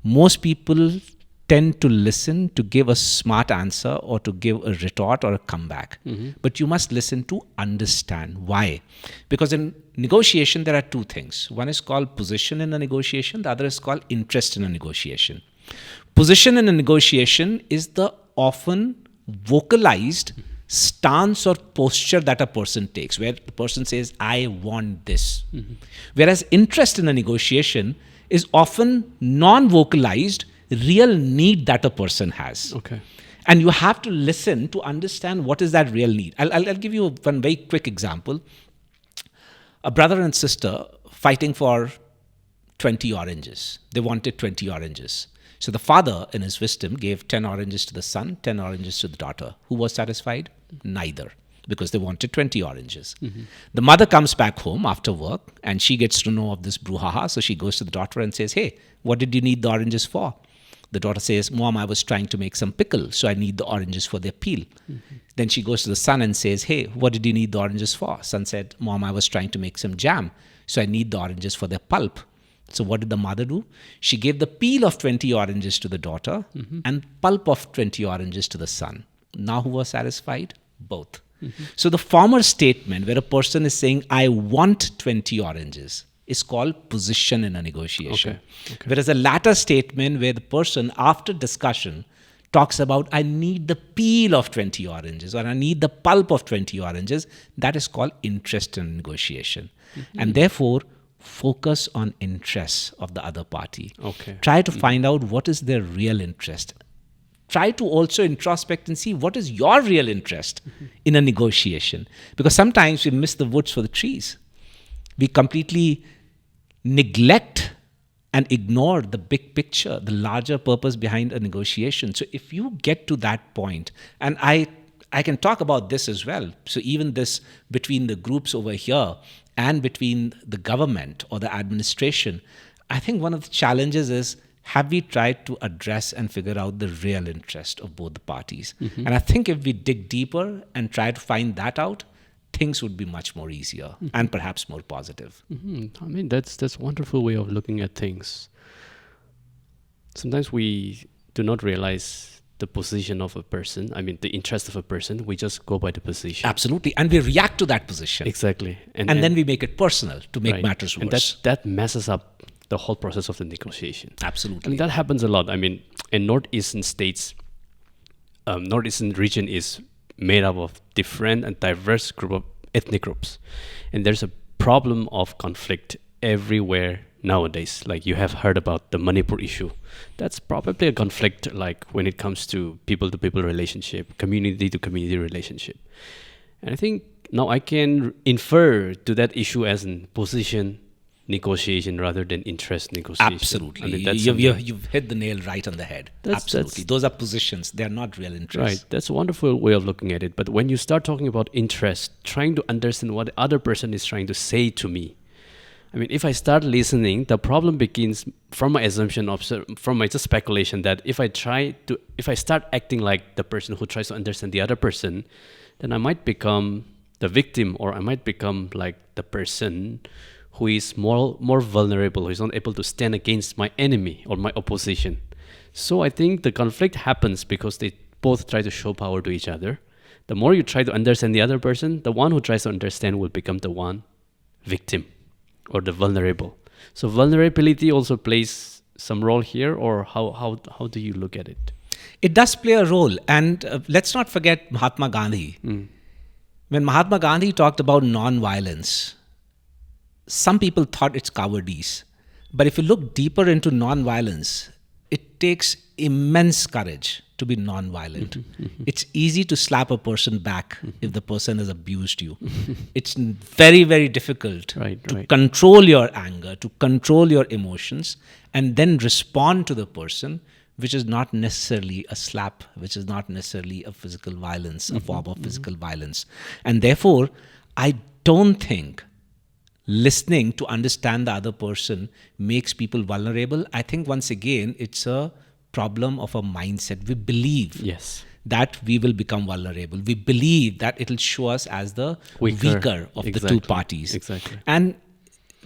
Most people tend to listen to give a smart answer or to give a retort or a comeback. But you must listen to understand. Why? Because in negotiation, there are two things. One is called position in a negotiation. The other is called interest in a negotiation. Position in a negotiation is the often vocalized stance or posture that a person takes, where the person says, I want this. Whereas interest in a negotiation is often non-vocalized real need that a person has. And you have to listen to understand what is that real need. I'll give you one very quick example. A brother and sister fighting for 20 oranges. They wanted 20 oranges. So the father, in his wisdom, gave 10 oranges to the son, 10 oranges to the daughter. Who was satisfied? Neither, because they wanted 20 oranges. The mother comes back home after work, and she gets to know of this brouhaha. So she goes to the daughter and says, hey, what did you need the oranges for? The daughter says, Mom, I was trying to make some pickle, so I need the oranges for their peel. Then she goes to the son and says, hey, what did you need the oranges for? Son said, Mom, I was trying to make some jam, so I need the oranges for their pulp. So what did the mother do? She gave the peel of 20 oranges to the daughter and pulp of 20 oranges to the son. Now who was satisfied? Both. So the former statement where a person is saying, I want 20 oranges, is called position in a negotiation. Whereas the latter statement where the person, after discussion, talks about, I need the peel of 20 oranges or I need the pulp of 20 oranges, that is called interest in negotiation. And therefore, focus on interests of the other party. Try to find out what is their real interest. Try to also introspect and see what is your real interest in a negotiation. Because sometimes we miss the woods for the trees. We completely neglect and ignore the big picture, the larger purpose behind a negotiation. So if you get to that point, and I can talk about this as well. So even this between the groups over here and between the government or the administration, I think one of the challenges is, have we tried to address and figure out the real interest of both the parties? And I think if we dig deeper and try to find that out, things would be much more easier and perhaps more positive. I mean, that's a wonderful way of looking at things. Sometimes we do not realize the position of a person. I mean, the interest of a person. We just go by the position. Absolutely. And we react to that position. Exactly. And then we make it personal to make matters worse. And that messes up the whole process of the negotiation. Absolutely. I mean, that happens a lot. I mean, in northeastern states, northeastern region is made up of different and diverse group of ethnic groups, and there's a problem of conflict everywhere nowadays. Like you have heard about the Manipur issue. That's probably a conflict like when it comes to people relationship, community to community relationship. And I think now I can infer to that issue as a position negotiation rather than interest negotiation. Absolutely. I mean, that's You've hit the nail right on the head. Absolutely. that's- Those are positions. They're not real interests. right. That's a wonderful way of looking at it. But when you start talking about interest, trying to understand what the other person is trying to say to me, I mean, if I start listening, the problem begins from my assumption of, from my just speculation that if I start acting like the person who tries to understand the other person, then I might become the victim, or I might become like the person who is more vulnerable, who is not able to stand against my enemy or my opposition. So I think the conflict happens because they both try to show power to each other. The more you try to understand the other person, the one who tries to understand will become the one victim or the vulnerable. So vulnerability also plays some role here, or how do you look at it? It does play a role. And let's not forget Mahatma Gandhi. When Mahatma Gandhi talked about non-violence, some people thought it's cowardice. But if you look deeper into non-violence, it takes immense courage to be non-violent. It's easy to slap a person back if the person has abused you. It's very, very difficult to control your anger, to control your emotions, and then respond to the person, which is not necessarily a slap, which is not necessarily a physical violence, a form of physical violence. And therefore, I don't think listening to understand the other person makes people vulnerable. I think once again, it's a problem of a mindset. We believe that we will become vulnerable. We believe that it'll show us as the weaker of the two parties. Exactly. And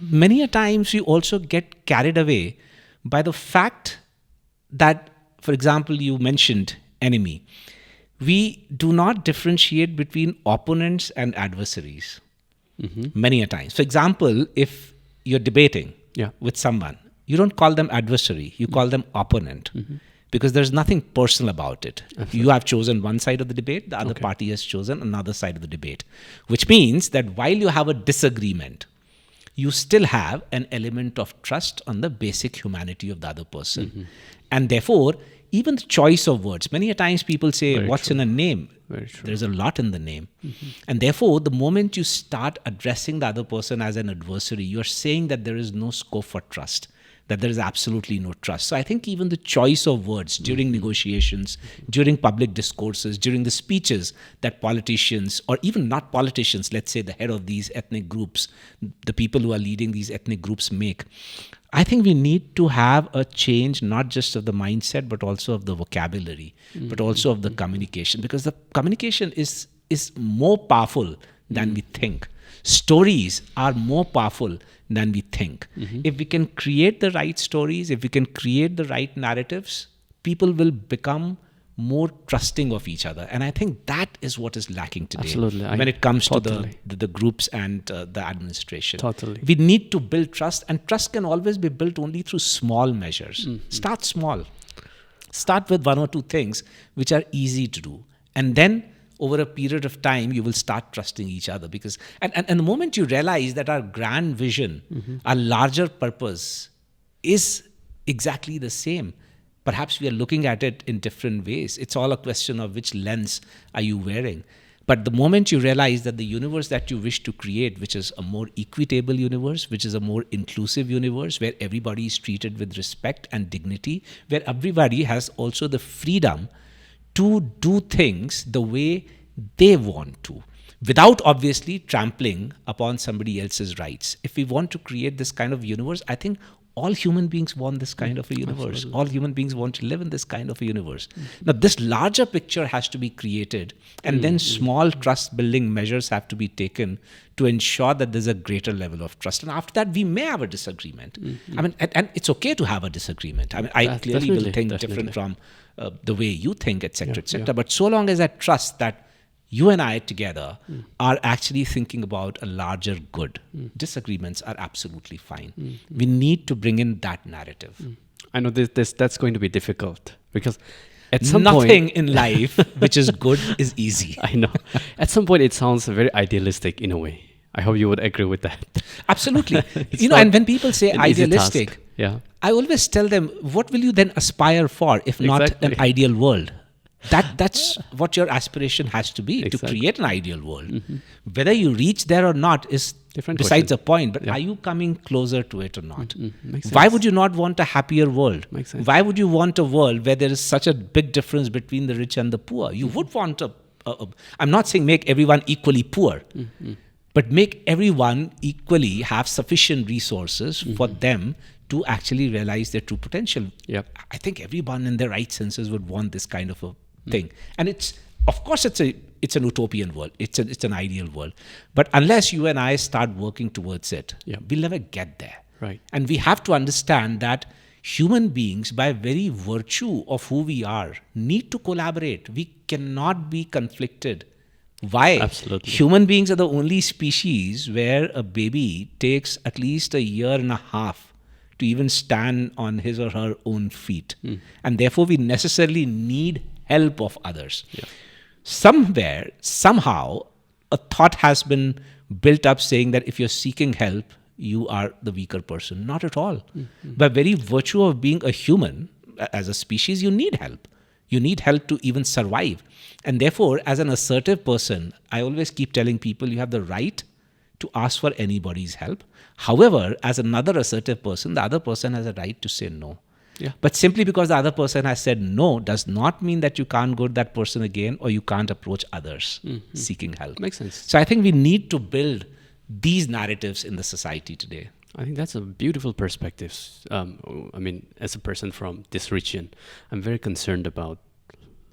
many a times we also get carried away by the fact that, for example, you mentioned enemy. We do not differentiate between opponents and adversaries. Many a times. For example, if you're debating with someone, you don't call them adversary, you call them opponent, because there's nothing personal about it. Absolutely. You have chosen one side of the debate, the other party has chosen another side of the debate, which means that while you have a disagreement, you still have an element of trust on the basic humanity of the other person. And therefore, even the choice of words, many a times people say, very what's true. In a name? Very true. There's a lot in the name. And therefore, the moment you start addressing the other person as an adversary, you're saying that there is no scope for trust, that there is absolutely no trust. So I think even the choice of words during negotiations, during public discourses, during the speeches that politicians, or even not politicians, let's say the head of these ethnic groups, the people who are leading these ethnic groups make, I think we need to have a change, not just of the mindset, but also of the vocabulary, but also of the communication, because the communication is more powerful than we think. Stories are more powerful than we think. If we can create the right stories, if we can create the right narratives, people will become more trusting of each other. And I think that is what is lacking today. Absolutely. When it comes to the groups and the administration. Totally. We need to build trust, and trust can always be built only through small measures. Start small. Start with one or two things which are easy to do. And then over a period of time, you will start trusting each other. Because and the moment you realize that our grand vision, our larger purpose is exactly the same, perhaps we are looking at it in different ways. It's all a question of which lens are you wearing. But the moment you realize that the universe that you wish to create, which is a more equitable universe, which is a more inclusive universe, where everybody is treated with respect and dignity, where everybody has also the freedom to do things the way they want to, without obviously trampling upon somebody else's rights. If we want to create this kind of universe, I think all human beings want this kind of a universe. Absolutely. All human beings want to live in this kind of a universe. Now, this larger picture has to be created, and then small trust-building measures have to be taken to ensure that there's a greater level of trust. And after that, we may have a disagreement. I mean, and it's okay to have a disagreement. I mean, I clearly will think different from the way you think, etc., etc. But so long as I trust that you and I together are actually thinking about a larger good, disagreements are absolutely fine. We need to bring in that narrative. I know that's going to be difficult, because At some Nothing point, in life which is good is easy. I know. At some point, it sounds very idealistic in a way. I hope you would agree with that. Absolutely. It's And not when people say an easy task. idealistic, Yeah. I always tell them, what will you then aspire for if not Exactly. an ideal world? That's what your aspiration has to be, to Exactly. create an ideal world. Whether you reach there or not is Different besides question. the point, but Yeah. are you coming closer to it or not? Makes Why sense. would you not want a happier world? Makes sense. Why would you want a world where there is such a big difference between the rich and the poor? You would want I'm not saying make everyone equally poor, but make everyone equally have sufficient resources for them to actually realize their true potential. Yep. I think everyone in their right senses would want this kind of a thing. And of course it's an utopian world. It's an ideal world. But unless you and I start working towards it, Yep. we'll never get there. Right. And we have to understand that human beings, by very virtue of who we are, need to collaborate. We cannot be conflicted. Why? Absolutely. Human beings are the only species where a baby takes at least a year and a half to even stand on his or her own feet. And therefore, we necessarily need help of others. Somewhere, somehow, a thought has been built up saying that if you're seeking help, you are the weaker person. Not at all. By very virtue of being a human, as a species, you need help. You need help to even survive. And therefore, as an assertive person, I always keep telling people you have the right to ask for anybody's help. However, as another assertive person, the other person has a right to say no. Yeah. But simply because the other person has said no does not mean that you can't go to that person again or you can't approach others seeking help. Makes sense. So I think we need to build these narratives in the society today. I think that's a beautiful perspective. I mean, as a person from this region, I'm very concerned about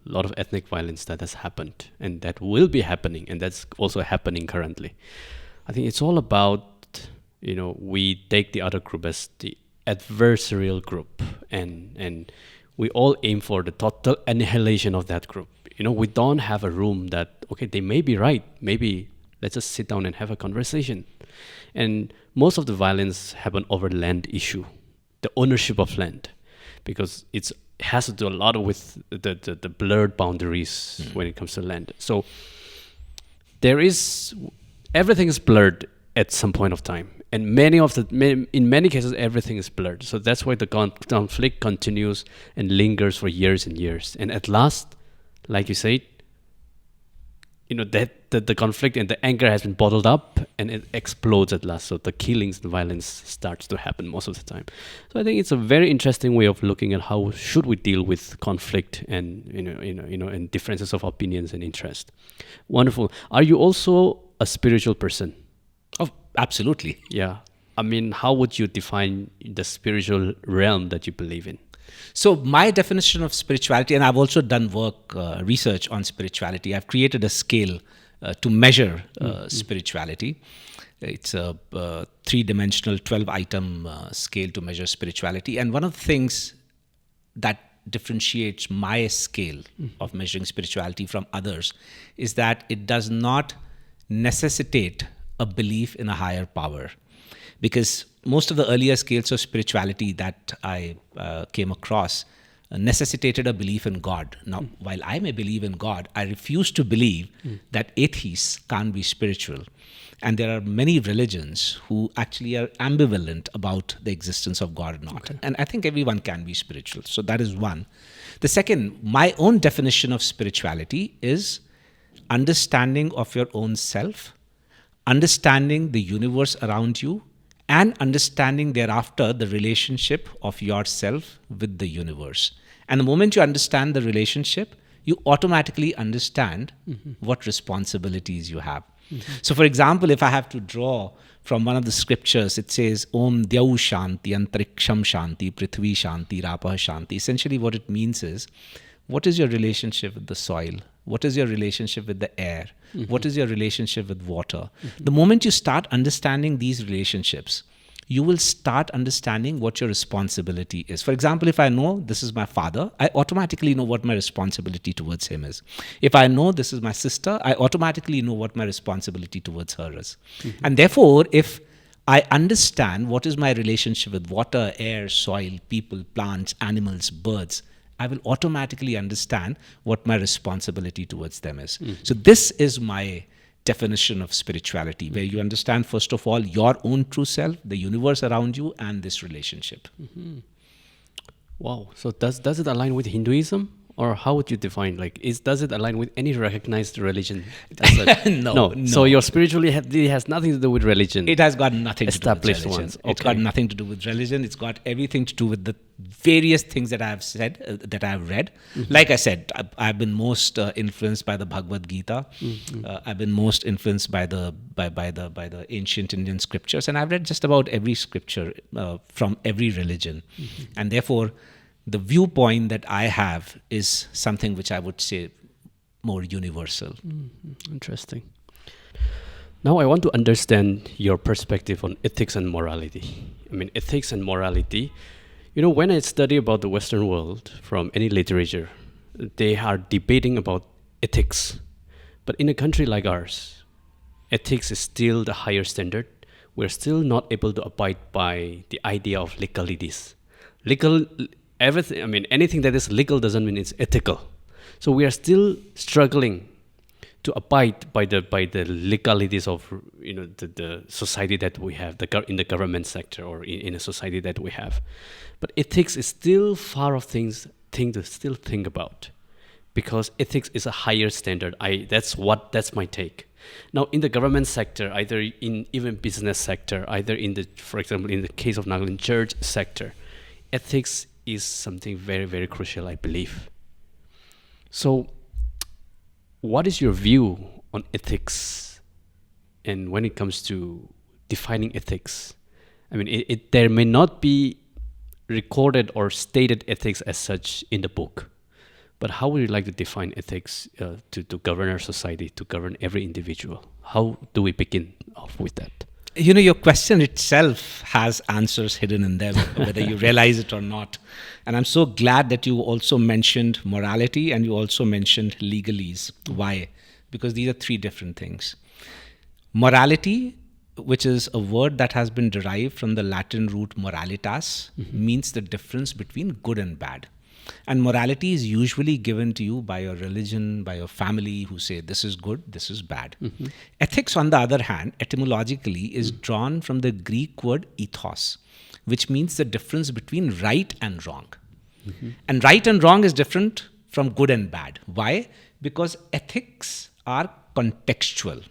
a lot of ethnic violence that has happened and that will be happening, and that's also happening currently. I think it's all about, we take the other group as the adversarial group, and we all aim for the total annihilation of that group. We don't have a room that, okay, they may be right, maybe let's just sit down and have a conversation. And most of the violence happen over land issue, the ownership of land, because it has to do a lot with the blurred boundaries when it comes to land. So everything is blurred at some point of time. And in many cases, everything is blurred. So that's why the conflict continues and lingers for years and years. And at last, like you said, that the conflict and the anger has been bottled up and it explodes at last. So the killings and violence starts to happen most of the time. So I think it's a very interesting way of looking at how should we deal with conflict and and differences of opinions and interest. Wonderful. Are you also a spiritual person? Oh, absolutely. Yeah. I mean, how would you define the spiritual realm that you believe in? So my definition of spirituality, and I've also done research on spirituality. I've created a scale to measure spirituality. It's a 3-dimensional 12-item scale to measure spirituality. And one of the things that differentiates my scale of measuring spirituality from others is that it does not necessitate a belief in a higher power. Because most of the earlier scales of spirituality that I came across necessitated a belief in God. Now, while I may believe in God, I refuse to believe that atheists can't be spiritual. And there are many religions who actually are ambivalent about the existence of God or not. Okay. And I think everyone can be spiritual. So that is one. The second, my own definition of spirituality is understanding of your own self, understanding the universe around you, and understanding thereafter the relationship of yourself with the universe. And the moment you understand the relationship, you automatically understand what responsibilities you have. So for example, if I have to draw from one of the scriptures, it says, Om Dyau Shanti, Antariksham Shanti, Prithvi Shanti, Rapah Shanti. Essentially what it means is, what is your relationship with the soil? What is your relationship with the air? What is your relationship with water? The moment you start understanding these relationships, you will start understanding what your responsibility is. For example, if I know this is my father, I automatically know what my responsibility towards him is. If I know this is my sister, I automatically know what my responsibility towards her is. And therefore, if I understand what is my relationship with water, air, soil, people, plants, animals, birds, I will automatically understand what my responsibility towards them is. So this is my definition of spirituality, where you understand, first of all, your own true self, the universe around you, and this relationship. Wow. So does it align with Hinduism? Or how would you define, like, does it align with any recognized religion? No. So your spirituality has nothing to do with religion. It has got nothing to do with Established religion. ones. It's got Okay. nothing to do with religion. It's got everything to do with the various things that I have said, that I have read. Like I said, I've been most influenced by the Bhagavad Gita. I've been most influenced by the ancient Indian scriptures, and I've read just about every scripture from every religion, and therefore, the viewpoint that I have is something which I would say more universal. Interesting. Now I want to understand your perspective on ethics and morality. I mean, ethics and morality. When I study about the Western world from any literature, they are debating about ethics. But in a country like ours, ethics is still the higher standard. We're still not able to abide by the idea of legalities. Everything. I mean, anything that is legal doesn't mean it's ethical. So we are still struggling to abide by the legalities of the society that we have, in the government sector or in a society that we have. But ethics is still far of thing to still think about, because ethics is a higher standard. That's my take. Now, in the government sector, either in even business sector, either for example, in the case of Nagaland church sector, ethics is something very, very crucial, I believe. So, what is your view on ethics? And when it comes to defining ethics, I mean, there may not be recorded or stated ethics as such in the book, but how would you like to define ethics to govern our society, to govern every individual? How do we begin off with that? Your question itself has answers hidden in them, whether you realize it or not. And I'm so glad that you also mentioned morality and you also mentioned legalese. Why? Because these are three different things. Morality, which is a word that has been derived from the Latin root moralitas, means the difference between good and bad. And morality is usually given to you by your religion, by your family, who say this is good, this is bad. Ethics, on the other hand, etymologically is drawn from the Greek word ethos, which means the difference between right and wrong. And right and wrong is different from good and bad. Why? Because ethics are contextual.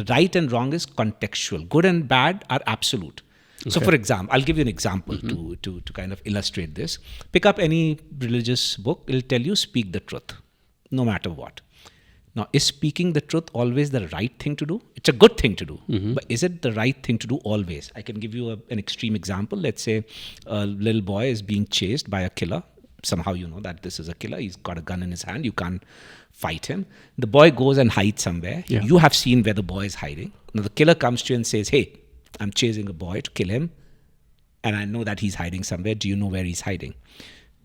Right and wrong is contextual. Good and bad are absolute. So, for example, I'll give you an example to kind of illustrate this. Pick up any religious book. It'll tell you speak the truth, no matter what. Now, is speaking the truth always the right thing to do? It's a good thing to do. But is it the right thing to do always? I can give you an extreme example. Let's say a little boy is being chased by a killer. Somehow you know that this is a killer. He's got a gun in his hand. You can't fight him. The boy goes and hides somewhere. Yeah. You have seen where the boy is hiding. Now, the killer comes to you and says, hey, I'm chasing a boy to kill him, and I know that he's hiding somewhere. Do you know where he's hiding?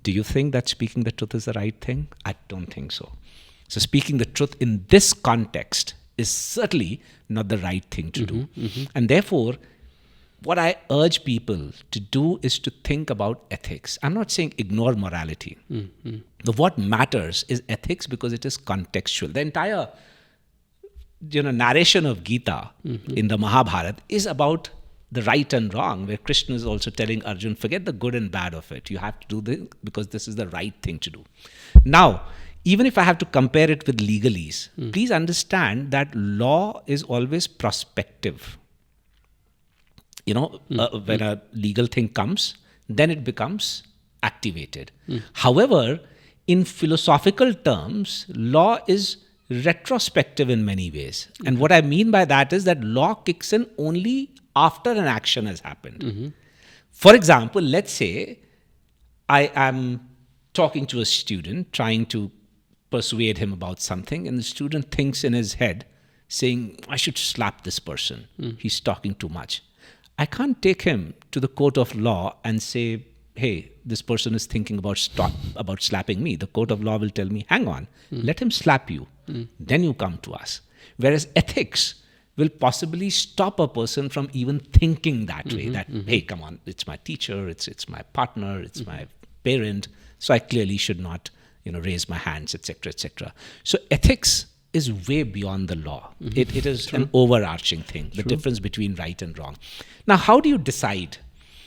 Do you think that speaking the truth is the right thing? I don't think so. So speaking the truth in this context is certainly not the right thing to do. And therefore, what I urge people to do is to think about ethics. I'm not saying ignore morality. But what matters is ethics, because it is contextual. The entire narration of Gita in the Mahabharata is about the right and wrong, where Krishna is also telling Arjun, forget the good and bad of it. You have to do this because this is the right thing to do. Now, even if I have to compare it with legalese, please understand that law is always prospective. When a legal thing comes, then it becomes activated. However, in philosophical terms, law is retrospective in many ways. And what I mean by that is that law kicks in only after an action has happened. For example, let's say I am talking to a student, trying to persuade him about something, and the student thinks in his head, saying, I should slap this person. He's talking too much. I can't take him to the court of law and say, hey, this person is thinking about slapping me. The court of law will tell me, hang on, let him slap you. Then you come to us. Whereas ethics will possibly stop a person from even thinking that way, that, hey, come on, it's my teacher, it's my partner, it's my parent, so I clearly should not, raise my hands, etc., etc. So ethics is way beyond the law. It is an overarching thing, the difference between right and wrong. Now, how do you decide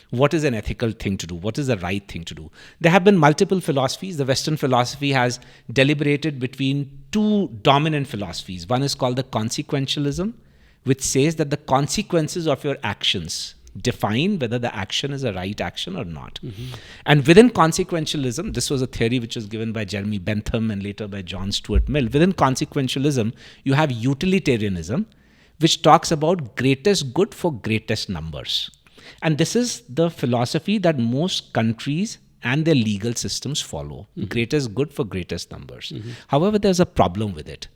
what is an ethical thing to do? What is the right thing to do? There have been multiple philosophies. The Western philosophy has deliberated between two dominant philosophies. One is called the consequentialism, which says that the consequences of your actions define whether the action is a right action or not. And within consequentialism, this was a theory which was given by Jeremy Bentham and later by John Stuart Mill. Within consequentialism, you have utilitarianism, which talks about greatest good for greatest numbers. And this is the philosophy that most countries and their legal systems follow. Greatest good for greatest numbers. However, there's a problem with it.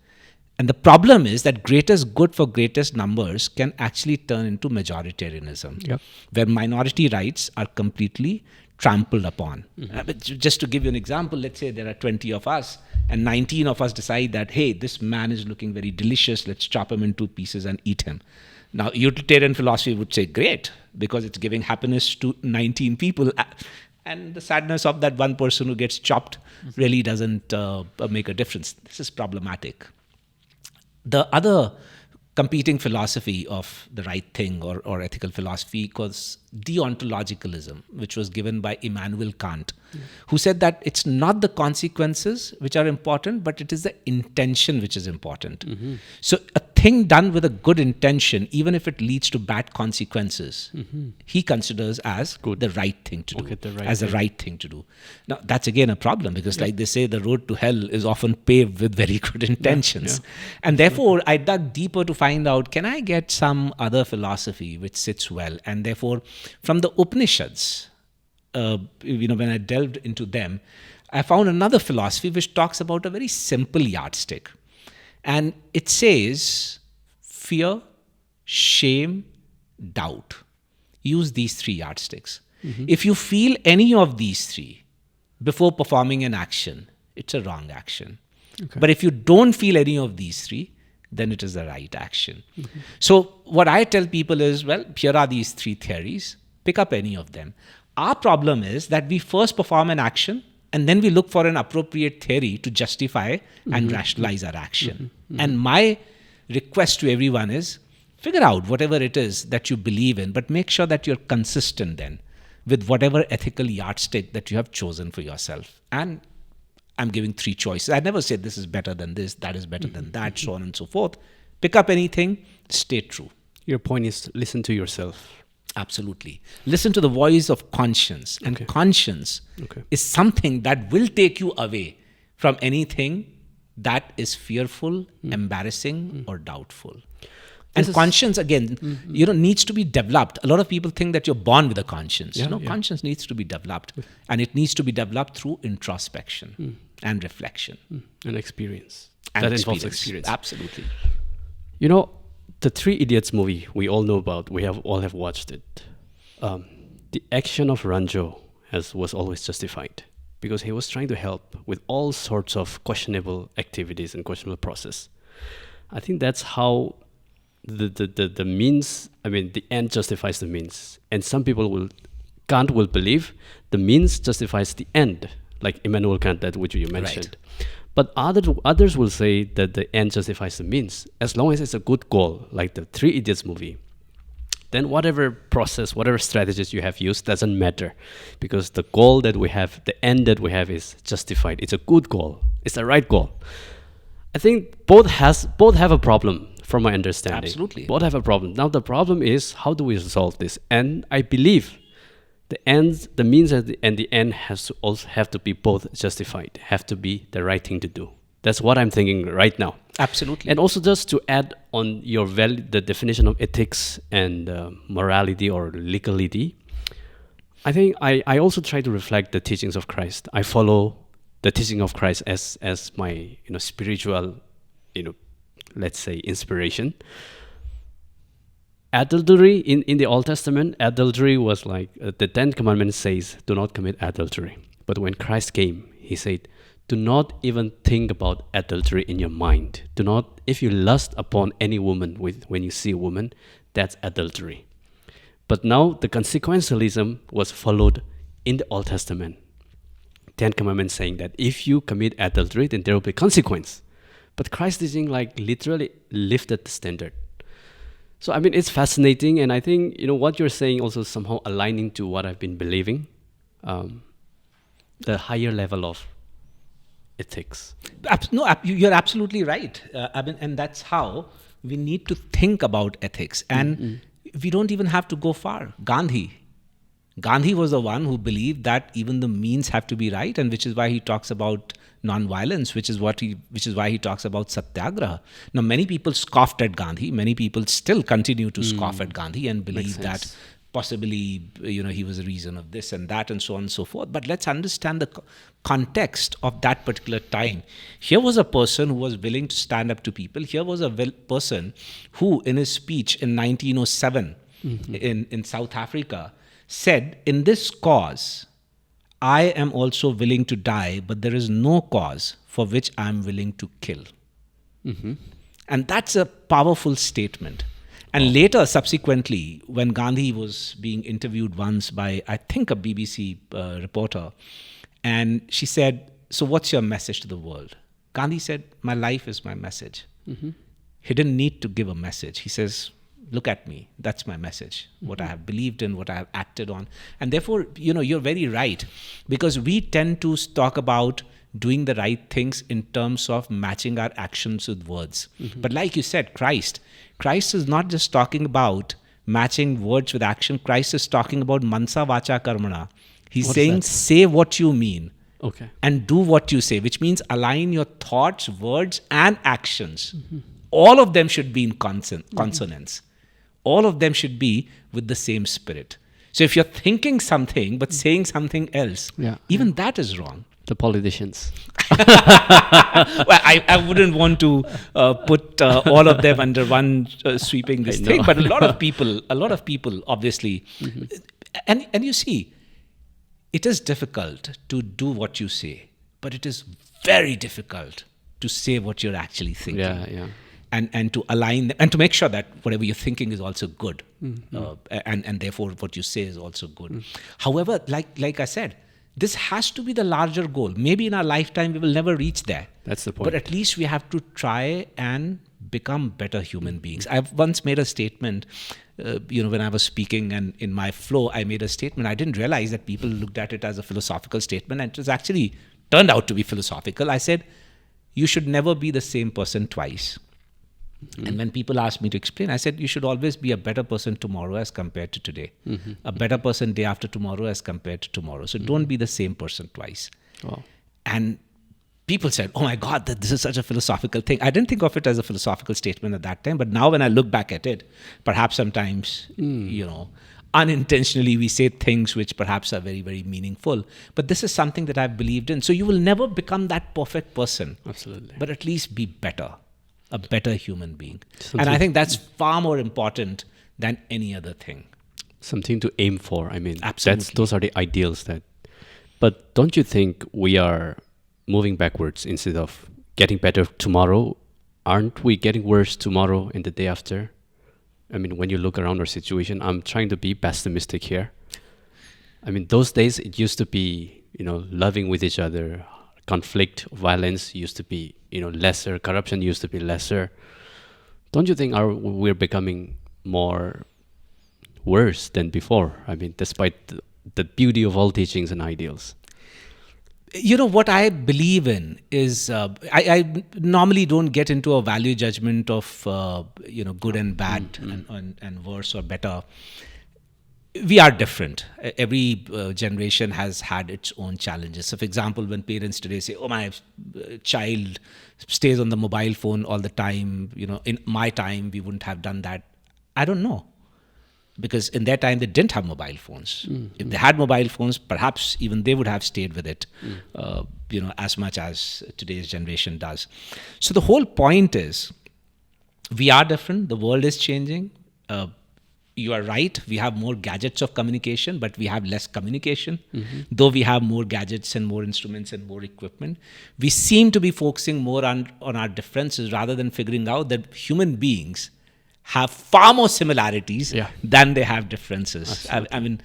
And the problem is that greatest good for greatest numbers can actually turn into majoritarianism, where minority rights are completely trampled upon. But just to give you an example, let's say there are 20 of us and 19 of us decide that, hey, this man is looking very delicious, let's chop him into pieces and eat him. Now, utilitarian philosophy would say, great, because it's giving happiness to 19 people. And the sadness of that one person who gets chopped really doesn't make a difference. This is problematic. The other competing philosophy of the right thing or ethical philosophy was deontologicalism, which was given by Immanuel Kant, who said that it's not the consequences which are important, but it is the intention which is important. So a thing done with a good intention, even if it leads to bad consequences, he considers as the right thing to do, the right thing to do. Now, that's again a problem because like they say, the road to hell is often paved with very good intentions. And therefore, I dug deeper to find out, can I get some other philosophy which sits well? And therefore, from the Upanishads, when I delved into them, I found another philosophy which talks about a very simple yardstick. And it says fear, shame, doubt. Use these three yardsticks. If you feel any of these three before performing an action, it's a wrong action. But if you don't feel any of these three, then it is the right action. So what I tell people is, well, here are these three theories. Pick up any of them. Our problem is that we first perform an action and then we look for an appropriate theory to justify and rationalize our action. And my request to everyone is, figure out whatever it is that you believe in, but make sure that you're consistent then with whatever ethical yardstick that you have chosen for yourself. And I'm giving three choices. I never say this is better than this, that is better than that, so on and so forth. Pick up anything, stay true. Your point is listen to yourself. Absolutely. Listen to the voice of conscience. And conscience is something that will take you away from anything that is fearful, embarrassing, or doubtful. And conscience, again, needs to be developed. A lot of people think that you're born with a conscience. Conscience needs to be developed. And it needs to be developed through introspection and reflection. And experience. And involves experience. Absolutely. The Three Idiots movie we all know about, we all have watched it. The action of Ranjo was always justified because he was trying to help with all sorts of questionable activities and questionable process. I think that's how the means, the end justifies the means. And some people Kant will believe the means justifies the end, like Immanuel Kant, that which you mentioned. Right. But others will say that the end justifies the means. As long as it's a good goal, like the Three Idiots movie, then whatever process, whatever strategies you have used doesn't matter. Because the goal that we have, the end that we have is justified. It's a good goal. It's the right goal. I think both have a problem from my understanding. Absolutely. Both have a problem. Now the problem is, how do we resolve this? And I believe the means and the end have to be both justified, have to be the right thing to do. That's what I'm thinking right now. Absolutely. And also just to add on the definition of ethics and morality or legality, I think I also try to reflect the teachings of Christ. I follow the teaching of Christ as my spiritual, let's say, inspiration. Adultery in the Old Testament, adultery was like the 10 Commandments says, do not commit adultery. But when Christ came, he said, do not even think about adultery in your mind. Do not, if you lust upon any woman when you see a woman, that's adultery. But now the consequentialism was followed in the Old Testament. Ten Commandments saying that if you commit adultery, then there will be consequence. But Christ teaching like literally lifted the standard. So I mean, it's fascinating, and I think what you're saying also somehow aligning to what I've been believing, the higher level of ethics. You're absolutely right. I mean, and that's how we need to think about ethics. And we don't even have to go far. Gandhi was the one who believed that even the means have to be right, and which is why he talks about non-violence, which is why he talks about satyagraha. Now, many people scoffed at Gandhi. Many people still continue to scoff at Gandhi and believe that possibly he was the reason of this and that and so on and so forth. But let's understand the context of that particular time. Here was a person who was willing to stand up to people. Here was a person who, in his speech in 1907 in South Africa, said, in this cause, I am also willing to die, but there is no cause for which I am willing to kill. And that's a powerful statement. And later, subsequently, when Gandhi was being interviewed once by, I think, a BBC reporter, and she said, so what's your message to the world? Gandhi said, my life is my message. He didn't need to give a message. He says, look at me. That's my message. What I have believed in, what I have acted on. And therefore, you're very right. Because we tend to talk about doing the right things in terms of matching our actions with words. But like you said, Christ is not just talking about matching words with action. Christ is talking about mansa vacha karmana. He's saying, say what you mean. Okay. And do what you say, which means align your thoughts, words, and actions. All of them should be in consonance. All of them should be with the same spirit. So if you're thinking something but saying something else, even that is wrong. The politicians. Well, I wouldn't want to put all of them under one sweeping this thing, but a lot of people, obviously, and you see, it is difficult to do what you say, but it is very difficult to say what you're actually thinking. Yeah. And to align them, and to make sure that whatever you're thinking is also good, and therefore what you say is also good. However, like I said, this has to be the larger goal. Maybe in our lifetime we will never reach there. That's the point. But at least we have to try and become better human beings. I've once made a statement, when I was speaking, and in my flow, I made a statement. I didn't realize that people looked at it as a philosophical statement, and it was actually turned out to be philosophical. I said, you should never be the same person twice. And when people asked me to explain, I said, you should always be a better person tomorrow as compared to today. A better person day after tomorrow as compared to tomorrow. So don't be the same person twice. Wow. And people said, oh my God, this is such a philosophical thing. I didn't think of it as a philosophical statement at that time. But now when I look back at it, perhaps sometimes, unintentionally we say things which perhaps are very, very meaningful. But this is something that I've believed in. So you will never become that perfect person. Absolutely. But at least be better. A better human being. And I think that's far more important than any other thing. Something to aim for. I mean, absolutely. Those are the ideals but don't you think we are moving backwards instead of getting better tomorrow? Aren't we getting worse tomorrow and the day after? I mean, when you look around our situation, I'm trying to be pessimistic here. I mean, those days it used to be, loving with each other. Conflict, violence used to be, lesser. Corruption used to be lesser. Don't you think we're becoming more worse than before? I mean, despite the beauty of all teachings and ideals. What I believe in is, I normally don't get into a value judgment of, good and bad and worse or better. We are different. Every generation has had its own challenges. So, for example, when parents today say, oh, my child stays on the mobile phone all the time, in my time, we wouldn't have done that. I don't know. Because in their time, they didn't have mobile phones. If they had mobile phones, perhaps even they would have stayed with it, as much as today's generation does. So the whole point is, we are different. The world is changing. You are right. We have more gadgets of communication, but we have less communication. Though we have more gadgets and more instruments and more equipment, we seem to be focusing more on our differences rather than figuring out that human beings have far more similarities than they have differences. I mean,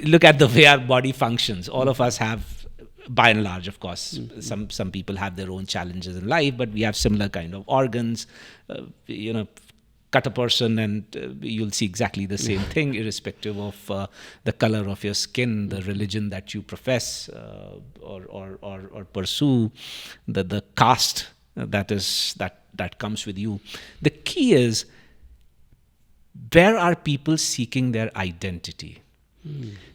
look at the way our body functions. All of us have by and large, of course, some people have their own challenges in life, but we have similar kind of organs. Cut a person and you'll see exactly the same thing, irrespective of the color of your skin, the religion that you profess or pursue, the caste that comes with you. The key is, where are people seeking their identity?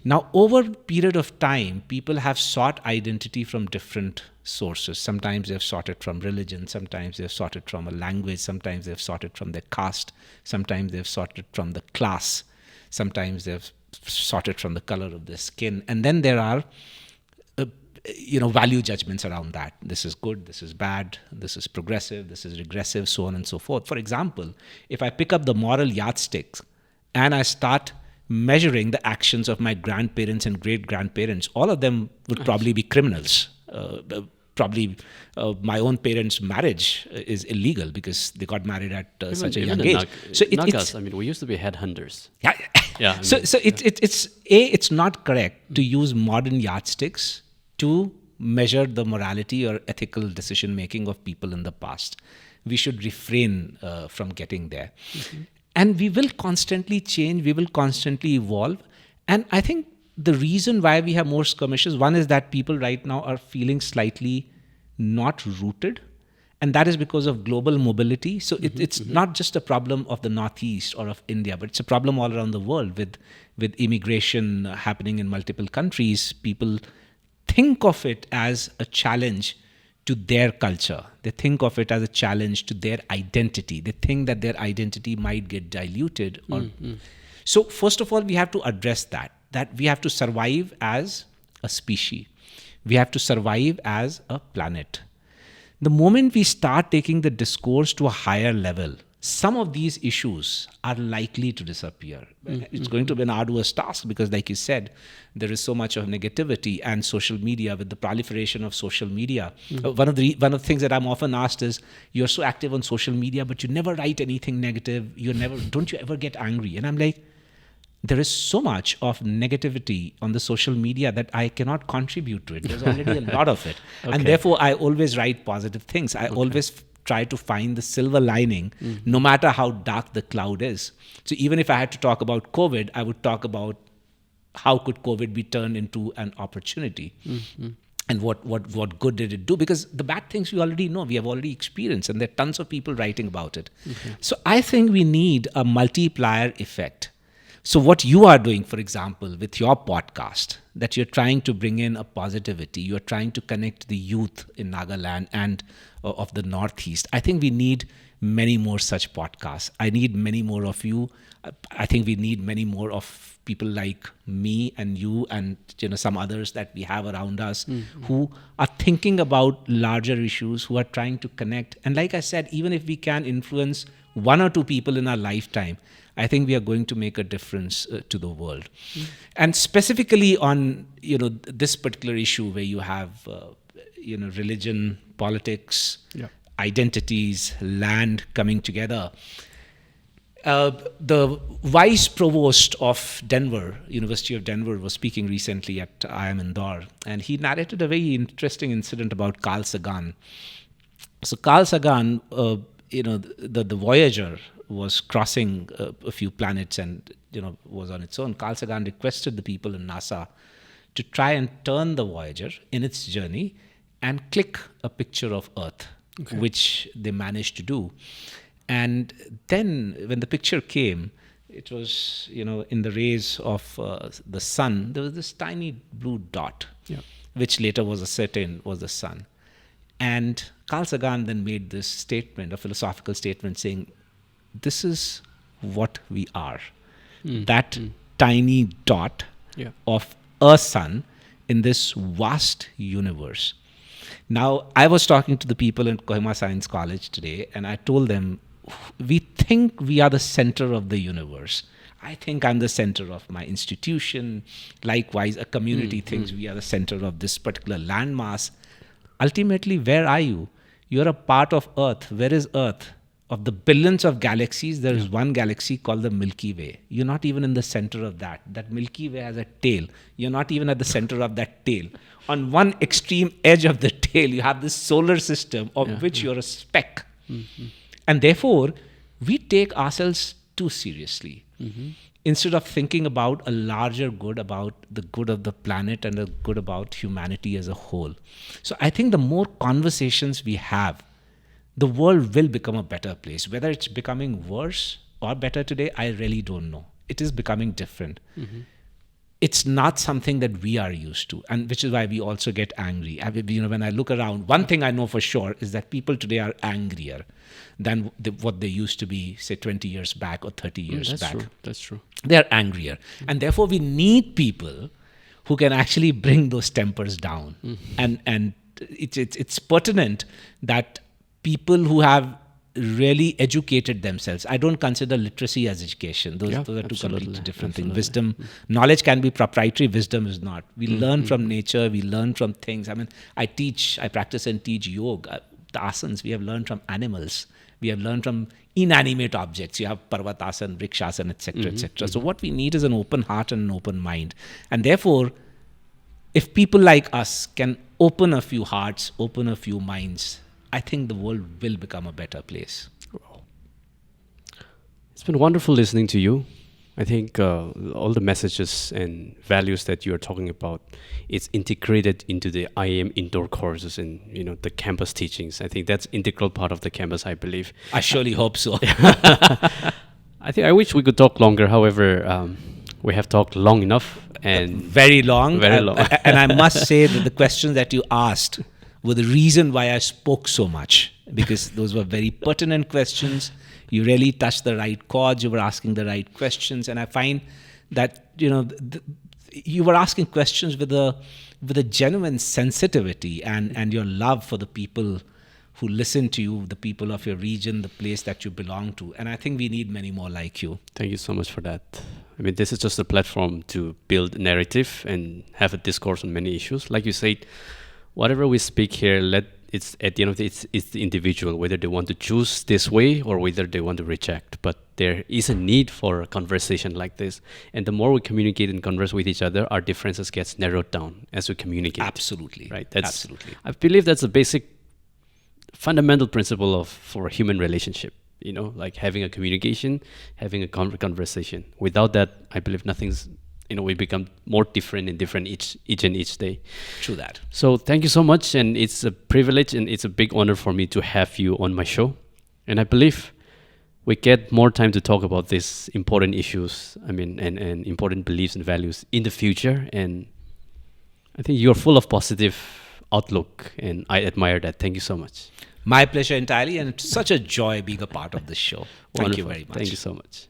Now, over a period of time, people have sought identity from different sources. Sometimes they've sought it from religion, sometimes they've sought it from a language, sometimes they've sought it from their caste, sometimes they've sought it from the class, sometimes they've sought it from the color of their skin. And then there are value judgments around that. This is good, this is bad, this is progressive, this is regressive, so on and so forth. For example, if I pick up the moral yardsticks and I start measuring the actions of my grandparents and great-grandparents, all of them would probably be criminals. My own parents' marriage is illegal because they got married at such a young age. Nagas, we used to be headhunters. Yeah. It's not correct to use modern yardsticks to measure the morality or ethical decision making of people in the past. We should refrain from getting there. And we will constantly change, we will constantly evolve. And I think the reason why we have more skirmishes, one is that people right now are feeling slightly not rooted. And that is because of global mobility. So it's not just a problem of the Northeast or of India, but it's a problem all around the world with immigration happening in multiple countries. People think of it as a challenge to their culture. They think of it as a challenge to their identity. They think that their identity might get diluted. So first of all, we have to address that we have to survive as a species. We have to survive as a planet. The moment we start taking the discourse to a higher level, some of these issues are likely to disappear. It's going to be an arduous task because, like you said, there is so much of negativity, and social media, with the proliferation of social media. One of the things that I'm often asked is, you're so active on social media, but you never write anything negative. Don't you ever get angry? And I'm like, there is so much of negativity on the social media that I cannot contribute to it. There's already a lot of it. And therefore, I always write positive things. I always try to find the silver lining, no matter how dark the cloud is. So even if I had to talk about COVID, I would talk about how could COVID be turned into an opportunity. And what good did it do? Because the bad things we already know, we have already experienced, and there are tons of people writing about it. So I think we need a multiplier effect. So what you are doing, for example, with your podcast, that you're trying to bring in a positivity, you're trying to connect the youth in Nagaland and of the Northeast. I think we need many more such podcasts. I need many more of you. I think we need many more of people like me and you and some others that we have around us who are thinking about larger issues, who are trying to connect. And like I said, even if we can influence one or two people in our lifetime, I think we are going to make a difference to the world. And specifically on this particular issue where you have religion, politics, identities, land coming together. The vice provost of Denver, University of Denver, was speaking recently at IIM Indore, and he narrated a very interesting incident about Carl Sagan. So Carl Sagan, the Voyager was crossing a few planets and was on its own. Carl Sagan requested the people in NASA to try and turn the Voyager in its journey and click a picture of Earth, which they managed to do. And then when the picture came, it was, in the rays of the sun, there was this tiny blue dot, which later was ascertained was the sun. And Carl Sagan then made this statement, a philosophical statement, saying, this is what we are. That tiny dot of a sun in this vast universe. Now, I was talking to the people in Kohima Science College today, and I told them, we think we are the center of the universe. I think I'm the center of my institution. Likewise, a community thinks we are the center of this particular landmass. Ultimately, where are you? You're a part of Earth. Where is Earth? of the billions of galaxies, there is one galaxy called the Milky Way. You're not even in the center of that. That Milky Way has a tail. You're not even at the center of that tail. On one extreme edge of the tail, you have this solar system of which you're a speck. And therefore, we take ourselves too seriously. Instead of thinking about a larger good, about the good of the planet and the good about humanity as a whole. So I think the more conversations we have, the world will become a better place. Whether it's becoming worse or better today, I really don't know. It is becoming different. It's not something that we are used to, and which is why we also get angry. When I look around, one thing I know for sure is that people today are angrier than what they used to be, say, 20 years back or 30 years back. That's true. They are angrier. And therefore, we need people who can actually bring those tempers down. And it's pertinent that people who have really educated themselves. I don't consider literacy as education. Those are two completely different things. Wisdom, knowledge can be proprietary. Wisdom is not. We learn from nature. We learn from things. I mean, I practice and teach yoga. The asanas we have learned from animals. We have learned from inanimate objects. You have parvatasana, vrikshasana, etc., etc. So what we need is an open heart and an open mind. And therefore, if people like us can open a few hearts, open a few minds, I think the world will become a better place. It's been wonderful listening to you. I think all the messages and values that you are talking about, it's integrated into the IIM indoor courses and the campus teachings. I think that's integral part of the campus, I believe. I surely hope so. I wish we could talk longer. However, we have talked long enough and very long. And I must say that the questions that you asked were the reason why I spoke so much, because those were very pertinent questions. You really touched the right chords. You were asking the right questions, and I find that you were asking questions with a genuine sensitivity and your love for the people who listen to you, the people of your region, the place that you belong to. And I think we need many more like you. Thank you so much for that. I mean, this is just a platform to build narrative and have a discourse on many issues. Like you said, whatever we speak here, it's at the end of the day, it's the individual, whether they want to choose this way or whether they want to reject. But there is a need for a conversation like this. And the more we communicate and converse with each other, our differences gets narrowed down as we communicate. Absolutely. Right. Absolutely. I believe that's a basic fundamental principle for human relationship. Like having a communication, having a conversation. Without that, I believe nothing's we become more different and different each day. True that. So thank you so much, and it's a privilege and it's a big honor for me to have you on my show. And I believe we get more time to talk about these important issues, and important beliefs and values in the future. And I think you're full of positive outlook, and I admire that. Thank you so much. My pleasure entirely, and it's such a joy being a part of this show. Thank you very much. Thank you so much.